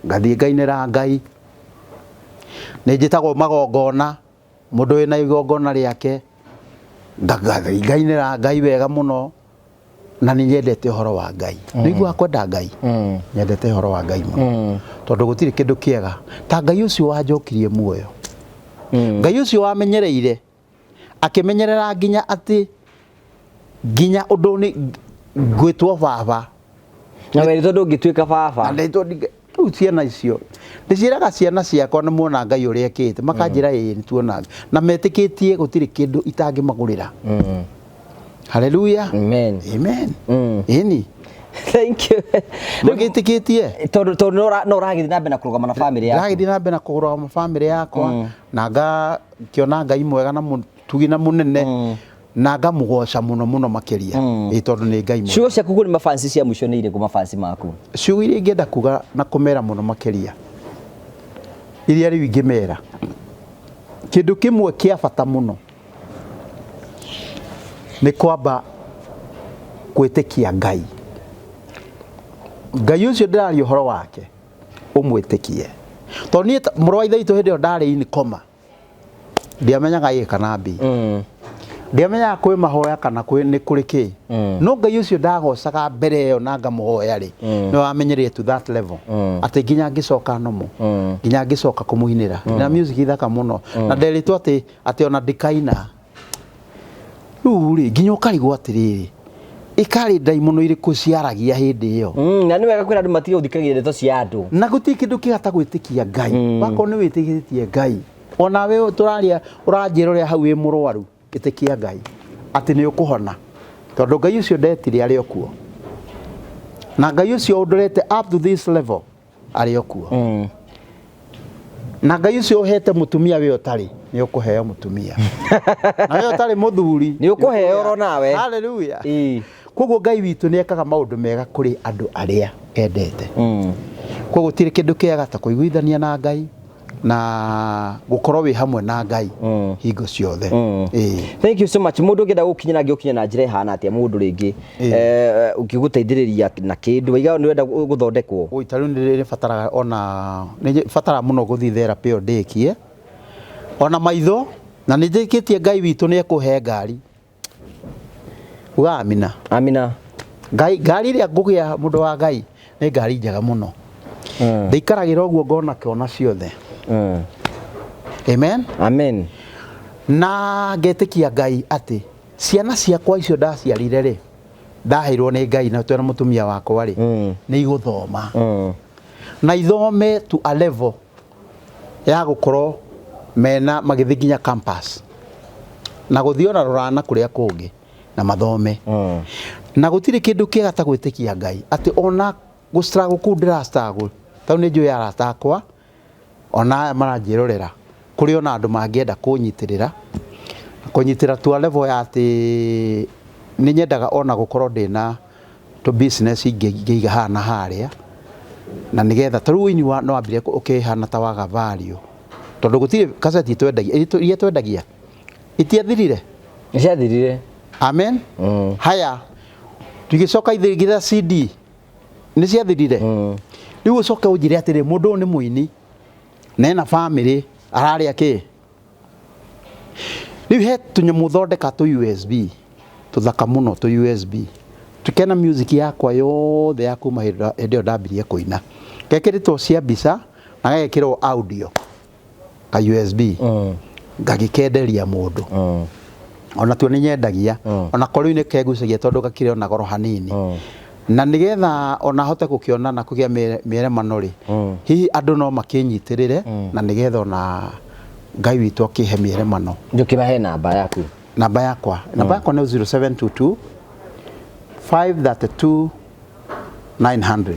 ngathiĩ ngainĩra Ngai. Nĩ njĩtagwo magongona, mũndũ wĩna igongona rĩake ngainĩra Ngai wega mũno, na nĩ nyendete ũhoro wa Ngai. Nĩiguaga kwenda Ngai, nyendete ũhoro wa Ngai mũno tondũ gũtirĩ kĩndũ kĩega ta Ngai ũcio wanjokirie muoyo. Ngai ũcio wamenyereire, akĩmenyerera nginya atĩ nginya ũndũ nĩ ngwĩtwo baba, na wĩrĩtwo ndũngĩtuĩka baba. Rĩu ciana icio ndĩciĩraga ciana ciakwa nĩ muona Ngai ũrĩa ekĩte, makanjĩra ĩĩ nĩtuona, na metĩkĩtie gũtirĩ kĩndũ itangĩmagũrĩra. Hallelujah. Amen. Ĩni. Thank you. Mũgĩtĩkĩtie tondũ no ũragĩthiĩ na mbere na kũrũgama na famĩlĩ yaku? Ndagĩthiĩ na mbere na kũrũgama famĩlĩ yakwa, na ngakĩona Ngai mwega na mũtugi na mũnene, na ngamũgoca mũno makĩria, tondũ nĩ Ngai mwega. Ciugo ciaku nĩ mafansi cia mũico nĩ irĩkũ mafansi maku? Ciugo iria ingĩenda kuga na kũmera mũno makĩria, iria rĩu ingĩmera, kĩndũ kĩmwe kĩa bata mũno nĩ kwamba kwĩtĩkia Ngai. Ngai ũcio ndĩraria ũhoro wake ũmwĩtĩkie, tondũ niĩ mũrũ wa ithe witũ hĩndĩ ĩyo ndarĩ inikoma ndiamenyaga ĩ kana mbi, ndiamenyaga kwĩ mahoya kana nĩ kũrĩ kĩ, no Ngai ũcio ndagocaga mbere ĩyo na ngamũhoya rĩ, nĩ wamenyerire to that level atĩ nginya ngĩcoka nomo, nginya ngĩcoka kũmũinĩra na music thaka mũno, na nderitwo atĩ ona ndikaina rĩu rĩ nginya ũkarigwo atĩrĩrĩ, ikarĩ ndaimono irĩkũ ciaragia hĩndĩ ĩyo. Na nĩ wega kwĩra andũ matige gũthikagĩrĩria ndeto cia andũ, na gũtirĩ kĩndũ kĩhata gwĩtĩkia Ngai. Wakorwo nĩ wĩtĩkĩtie Ngai, ona we tũraria ũranjĩra ũrĩa hau wĩ mũrwaru, ĩtĩkia Ngai atĩ nĩ ũkũhona, tondũ Ngai ũcio ndetire arĩ o kuo, na Ngai ũcio ũndorete up to this level arĩ o kuo, na Ngai ũcio ũhete mũtumia we ũtarĩ nĩ ũkũheo mũtumia, na we ũtarĩ mũthuri nĩ ũkũheo oro nawe. Hallelujah. Koguo Ngai witũ nĩ ekaga maũndũ mega kũrĩ andũ arĩa endete. Koguo gũtirĩ kĩndũ kĩega ta kũiguithania na Ngai na gũkorwo wĩ hamwe na Ngai hingo ciothe. Thank you so much. Mũndũ ũngĩenda gũkinyana ngĩũkinya na njĩra ĩhana atĩa mũndũ rĩngĩ ũngĩgũteithĩrĩria na kĩndũ waiga nĩ wenda gũthondekwo? Oi tarĩu nĩ bataraga ona nĩ batara mũno gũthiĩ therapy ĩyo ndĩkie ona maitho, na nĩ njĩkĩtie Ngai witũ nĩ ekũhe ngari. Amina. Amina. Ngari ĩrĩa ngũgĩa mũndũ wa Ngai nĩ ngari njega mũno. Ndikaragira oguo ngona kiona ciothe. Amen. Amen. Na ngetikia Ngai ati ciana ciakwa icio ndaciarire ri ndaheirwo ni Ngai na twena mutumia wakwa ri ni iguthoma na ithome to a level ya gukorwo mena magithi nginya campus na guthiona rurana kuria kungi na mathome na gutire kindu kiega ta gwitikia Ngai ati ona go struggle ku ndira struggle tau ni njui arata akwa ona maranjirorera kuri ona andu mangienda kunyitirira to a level ya ati ni nyendaga ona gukorwo ndina to business ingeiga hana haria na nigetha taru wini wa no ambire ukihana ta waga value tondu gutire kaseti twendagia itiathirire Iciathirire. Amen. Haya tugicoka ithigira CD ni ciathirire riu ucoka ujire atire mundu ni muini na family araria ki riu he tunyamu thondeka tu USB tuthaka muno tu USB tukena music yakwa yothe ya kuma hĩndĩ ndambirie kuina gekiritwo cia mbica na gegekirwo audio ka USB ngagikenderia mundu ona tu ni nyendagia ona kori ni kegucagia tondu gakire ona goro hanini na nigetha ona hote gukiona na kugia mieremano ri hihi andu no makinyitirire na nigetha ona Ngai witu akihe mieremano njukibahe namba yaku namba yakwa ni 0722 532 900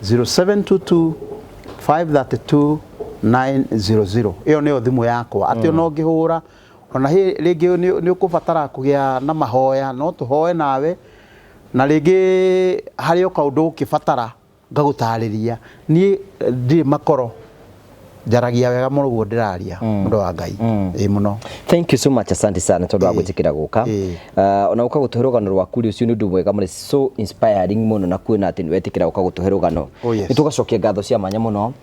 0722 532 900 iyo niyo thimu yakwa ati ona ngihura ona ringi ni ukubatara kugia na mahoya no tuhoe nawe na ringi hari ukaundu ukibatara ngagutariria ni ndi makoro jaragia wega muno guo ndiraria mundu wa Ngai muno. Thank you so much, asante sana tondu wa gutikira guka ona uka gutuhe rugano rwaku ri ucio ni undu mwega muri so inspiring muno na kwina ati wetikira uka gutuhe rugano nitugacokia ngatho cia manya muno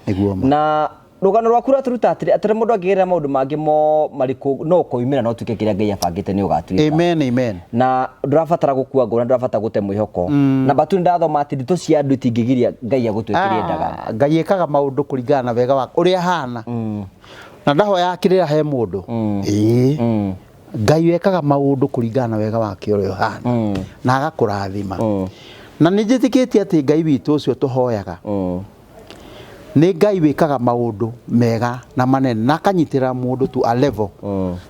na rugano rwaku raturuta atire mundu angigera maundu mangi mo mariku no kuimira no tuke kiria Ngai abangite ni ugatuika. Amen. Amen. Na ndurabatara gukua ngona ndurabatara gute mwihoko na batu ndathoma ati ndito cia andu tingigiria Ngai agutwikirie ndaga Ngai ekaga maundu kuringana na wega wako uria hana na ndahoya akirira he mundu Ngai ekaga maundu kuringana na wega wake uria hana na agakurathima na nijitikitie ati Ngai witu ucio tuhoyaga ni Ngai wikaga maundu mega na manene na akanyitira mundu to a level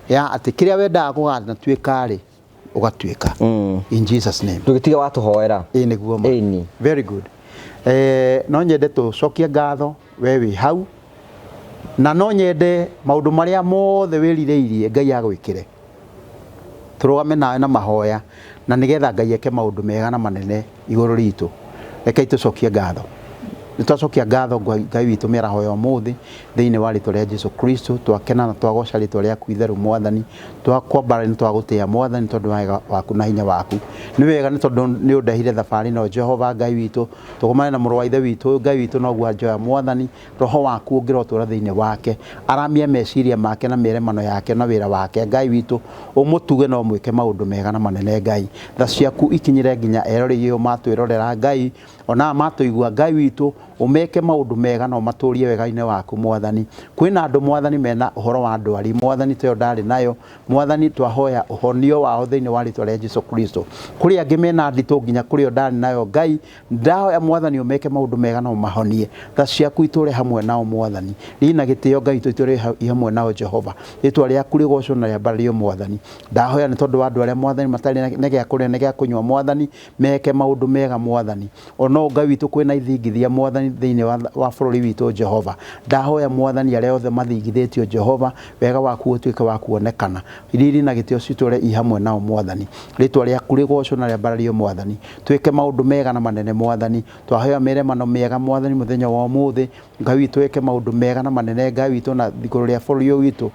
ya ati kiria wendaga kugana twika ri ugatwika in Jesus name tugitiga watuhoera niguo very good no nyende tucokie ngatho we wi hau na no nyende maundu maria mothe wirireirie Ngai agwikire turugame nawe na mahoya na nigetha Ngai eke maundu mega na manene iguru ritu reke tucokie ngatho nitwacokia ngatho Ngai witu merahoya umuthi thiini wa ritwa ria Jesu Kristo twakena na twagoca ritwa riaku itheru Mwathani twakwambara ni twagutia Mwathani tondu waku na hinya waku ni wega ni tondu ni undehire thabari no Jehova Ngai witu tugumane na muru wa ithe witu Ngai witu no gwa njoya Mwathani roho waku ungirotura thiini wake aramia meciria make na miremano yake na wira wake Ngai witu umutuge no mwike maundu mega na manene Ngai tha ciaku ikinyire nginya erorigio matwirorera Ngai ona matuigua Ngai witu umeke maundu mega no maturie wega-ine waku Mwathani kwina andu Mwathani mena uhoro wa ndwari Mwathani tayo ndari nayo Mwathani twahoya uhonio wao thiini wa ritwa ria Jesu Kristo kuri angi mena ndito nginya kuri ndari nayo Ngai ndahoya Mwathani umeke maundu mega no mahonie tha ciaku iture hamwe nao Mwathani rina gitio Ngai iture hamwe nao Jehova ritwa riaku rigocwo na riambario Mwathani ndahoya ni tondu wa andu aria Mwathani matari ne gia kuria ne gia kunywa Mwathani meke maundu mega Mwathani ono Ngai witu kwina ithingithia Mwathani thiini wa bururi witu Jehova ndahoya Mwathani aria othe mathingithitio Jehova wega waku utuike wa kuonekana iriri na gitio citure i hamwe nao Mwathani ritwa riaku rigocwo na riambarario Mwathani twike maundu mega na manene Mwathani twahoya miremano mega Mwathani muthenya wa umuthi Ngai witu twike maundu mega na manene Ngai witu na thiguru ria bururi witu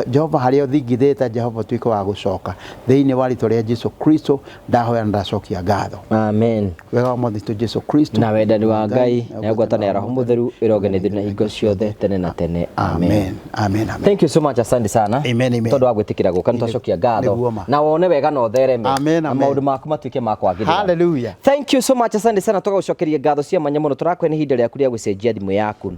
Jehova haria thingithite Jehova tuike wa gucoka thiini wa ritwa ria Jesu Kristo ndahoya ndacokia ngatho amen wega wa Mwathani Jesu Kristo na wendani wa Ngai na ngwatane ya roho mutheru irogenithio na hingo ciothe tene na tene. Amen. Amen. Thank you so much, asante sana. Amen. Tondu wa gwitikira guka nitwacokia ngatho na wone wega no thereme na maundu maku matuike ma kwagirira. Hallelujah. Thank you so much, asante sana. Tugagucokeria ngatho cia manya muno. Turakwe ni hinda riaku ria gucenjia thimu yaku.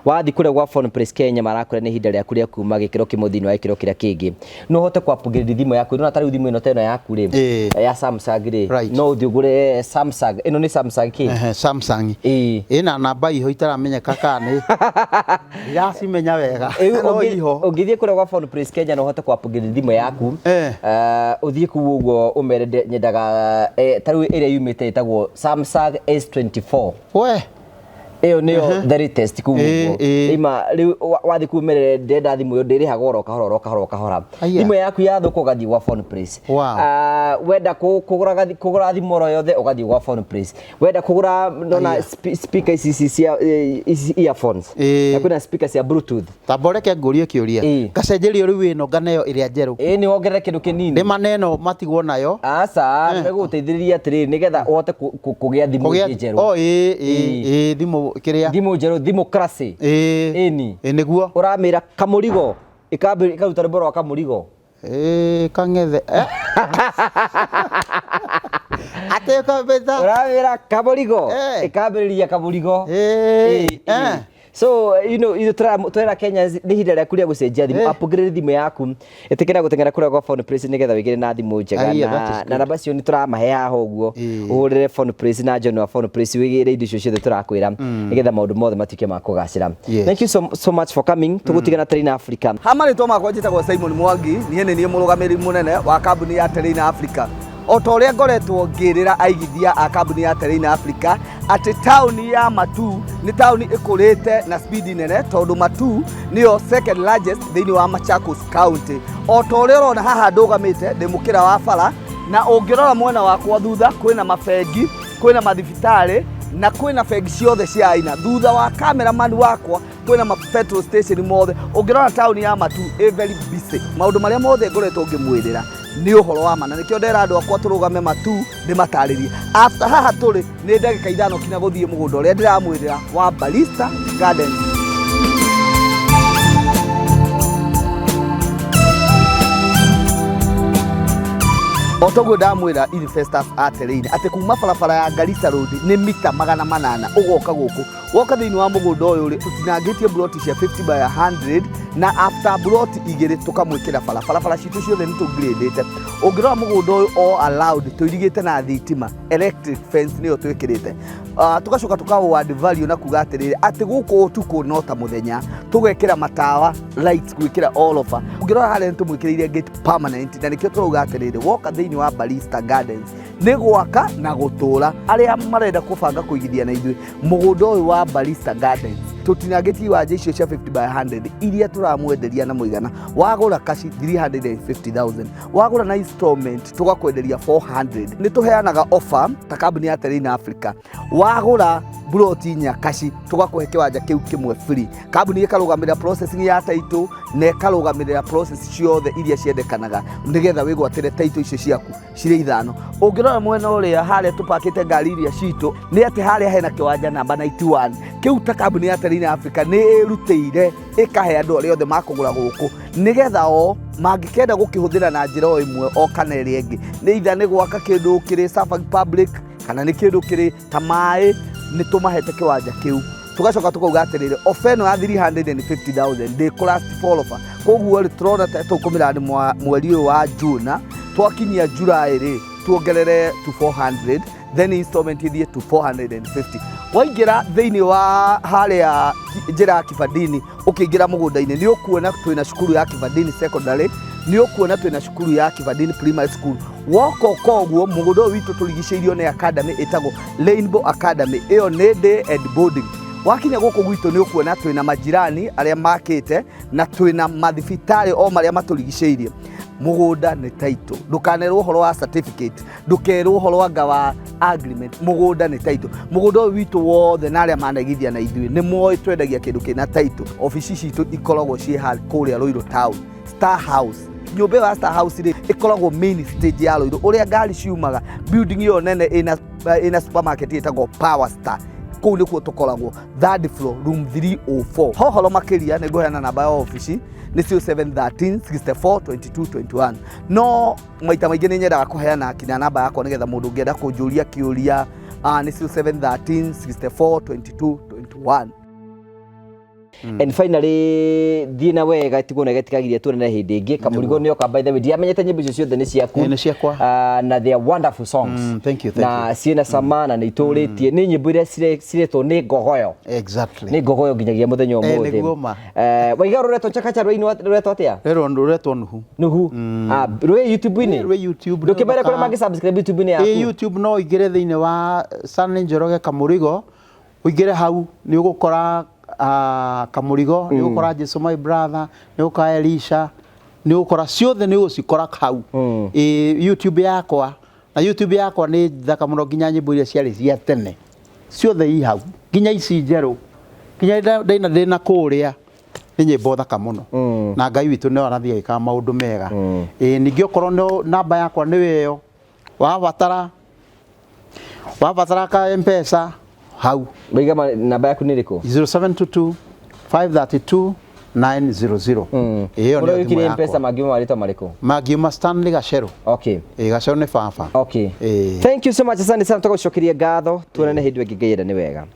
Wathi kure gwa Phone Press Kenya marakure ni hinda riaku ria kuma gikiro kimodini wa gikiro kiria kingi. No hote kwa upgrade thimu yaku. No atari thimu ino teno yaku ri ya Samsung ri. No uthiugure Samsung. Ino ni Samsung ki? Samsung. Ina namba iho itaramenya kakane. Iracimenya wega. No iho. Ungithie kure gwa Phone Press Kenya no hote kwa upgrade thimu yaku. Uthie ku uguo umere nyendaga tariu iria yumite itagwo Samsung S24. We Eyo niyo the latest kuguo. Ima riu wathi kumere ndenda thimu yo ndiriha goro kahora. Thimu yaku yathuka ugathi gwa Phone Press. Wenda kugura thimu ro yothe ugathi gwa Phone Press. Wenda kugura ndona speaker ici earphones. Na kuna speaker cia Bluetooth. Taboreke ngurie kiuria. Gacenjerio riu ino nganeyo iria njeru. Ni wongerere kindu kinini. Ni maneno matigwo nayo. Asa meguteithiriria atiri nigetha uhote kugia thimu njeru. Thimu kiria thimu njeru democracy ini niguo uramira kamurigo ikaruta rwimbo rwa kamurigo kangethe ate kabeza uramira kamurigo ikambiriria kamurigo so twera Kenya ni hinda riaku ria gucenjia thimu upgrade thimu yaku itikira gutengera kuria gwa Phone Press nigetha wigire na thimu njega na namba cio ni turamahe haha uguo uhurire Phone Press na John wa Phone Press wigire indo cio ciothe turakwira nigetha maundu mothe matuike ma kugacira. Thank you so much for coming tugutigana Terrain Africa. Hamari to makwa njitagwo Simon Mwangi nie murugamiri munene wa kambuni ya Terrain Africa. O ta uria ngoretwo ngirira aigithia a kambuni ya Terrain Africa ati tauni ya Matu ni tauni ikurite na speed nene tondu Matu niyo second largest thiini wa Machakos County. O ta uria urona haha ndugamite ndi mukira wa bara na ungirora mwena wakwa thutha kwina mafengi kwina mathibitari na kwina fengi ciothe cia aina thutha wa cameraman wakwa kwina ma petrol station mothe ungirora tauni ya Matu very busy. Maundu maria mothe ngoretwo ngimwirira ni uhoro wa mana nikio ndera andu akwa turugame Matu ndimataririe after haha turi ni ndagika 5 kinya guthie mugunda uria ndiramwirira wa Balista Gardens. Otogo ndamwira investors a Terrain ati kuma barabara ya Garissa Road ni mita 800 ugoka guku woka thiini wa mugunda uyu ri tutinangitie broti cia 50 by 100 na after broti igiri tukamwikira barabara citu ciothe ni tugradete ungirora mugunda uyu all allowed tuirigite na thitima electric fence niyo twikirite tugacoka tukawo add value na kuga atiriri ati guku utuku nota muthenya tugekira matawa lights gwikira all over ungirora hale tumwikiriire gate permanent na nikio turuga atiriri woka thiini wa Balista Gardens ni gwaka na gutura aria marenda kubanga kuigithia na ithui mugunda uyu wa Balista Gardens tutinageti wa icio cia 50 by 100 iria turamwenderia na muigana wagura kashi 350,000 wagura na installment tugakwenderia 400 ni tuheanaga offer ta kambuni ya Terrain Africa wagura broti nya kashi tugakuhe kiwanja kiu kimwe free kambuni ikarugamira processing ya title na ikarugamira process ciothe iria ciendekanaga nigetha wigwatire title icio ciaku cire ithano ungirora mwena uria haria tupakite ngari iria citu ni ati haria hena kiwanja namba 91 kiu ta kambuni ya Terrain Africa ni irutire ikahe andu aria othe makugura guku nigetha o mangikenda gukihuthira na njira o imwe o kana iri ingi ni itha ni gwaka kindu kiri Safari Public kana ni kindu kiri ta mai ni tumahete kiwanja kiu tugacoka tukauga atiriri ofeno ya 350,000 ndi class follower koguo ri turona ta tukumira ni mweri wa June twakinyia July ri tuongerere to 400 then installment ithie to 450 waingira thiini wa haria njira Kibandini ukiingira mugunda-ini ni ukuona twina cukuru ya Kibandini secondary ni ukuona twina cukuru ya Kibandini primary school woko koguo mugunda witu turigiceirio ni academy itago Rainbow Academy iyo ni day and boarding wakinya guku gwitu ni ukuona twina majirani aria makite na twina mathibitari o maria maturigiceirie mugunda ni title ndukanerwo horo wa certificate ndukerwo horo wa gawa agreement mugunda ni title mugunda witu wothe na aria managithia na ithui ni moi twendagia kindu kina title ofisi citu ikoragwo cie hali kuria Ruiru town Star House nyumba ya Star House ri ikoragwo main stage ya Ruiru uria ngari ciumaga building yo nene ina supermarket itagwo Power Star kuu nä kuo tå koragwo third floor room 304 hohoro makä nä ngåheana namba ya obici nä 0713 64 22 21 no maita maingä nä nyendaga kåheana kinya namba yakwa nä getha må ndå å ngä enda kå njå ria kä å ria nä 0713 64 22 21 And finally thiä wega tigona getigagirie tuonane hindi ingi kamurigo nä oka by the way ndiamenyete nyimbo icio ciothe nä ciaku nä ciakwa na they are wonderful songs thank you na ciena cama na nä itå rä tie nä nyimbo iria ciretwo nä ngogoyo exactly nä ngogoyo nginyagia må thenya å må thä waiga rå retwo chakacha rå retwo atä a rå retwo nuhu nuhu rå YouTube-inä ndå kä mere kå rä a mangä subscribe YouTube-inä yaku YouTube no ingä re thä inä wa Stanley Njoroge Kamurigo å ingä re hau nä å gå kora Kamurigo nä gå kora Jesu my brother nä gå kora Elisha nä gå kora ciothe nä gå cikora hau YouTube yakwa na YouTube yakwa nä thaka må no nginya nyimbo iria ciarä cia tene ciothe i hau nginya ici njerå nginya ndaina ndä na kå rä a nä nyimbo thaka må no na Ngai witå nä arathiä agä kaga maå ndå mega ningä okorwo namba yakwa nä weyo wabatara ka M-Pesa hau waiga namba yaku nä rä kå 0722 532 900 iyo nä kire M-Pesa mangiuma marĩtwa marĩkũ mangiuma Stanley Gacero okay Gacero nä baba okay thank you so much asante sana tũgũcokeria ngatho tuonane hĩndĩ ĩngĩ Ngai enda nĩ wega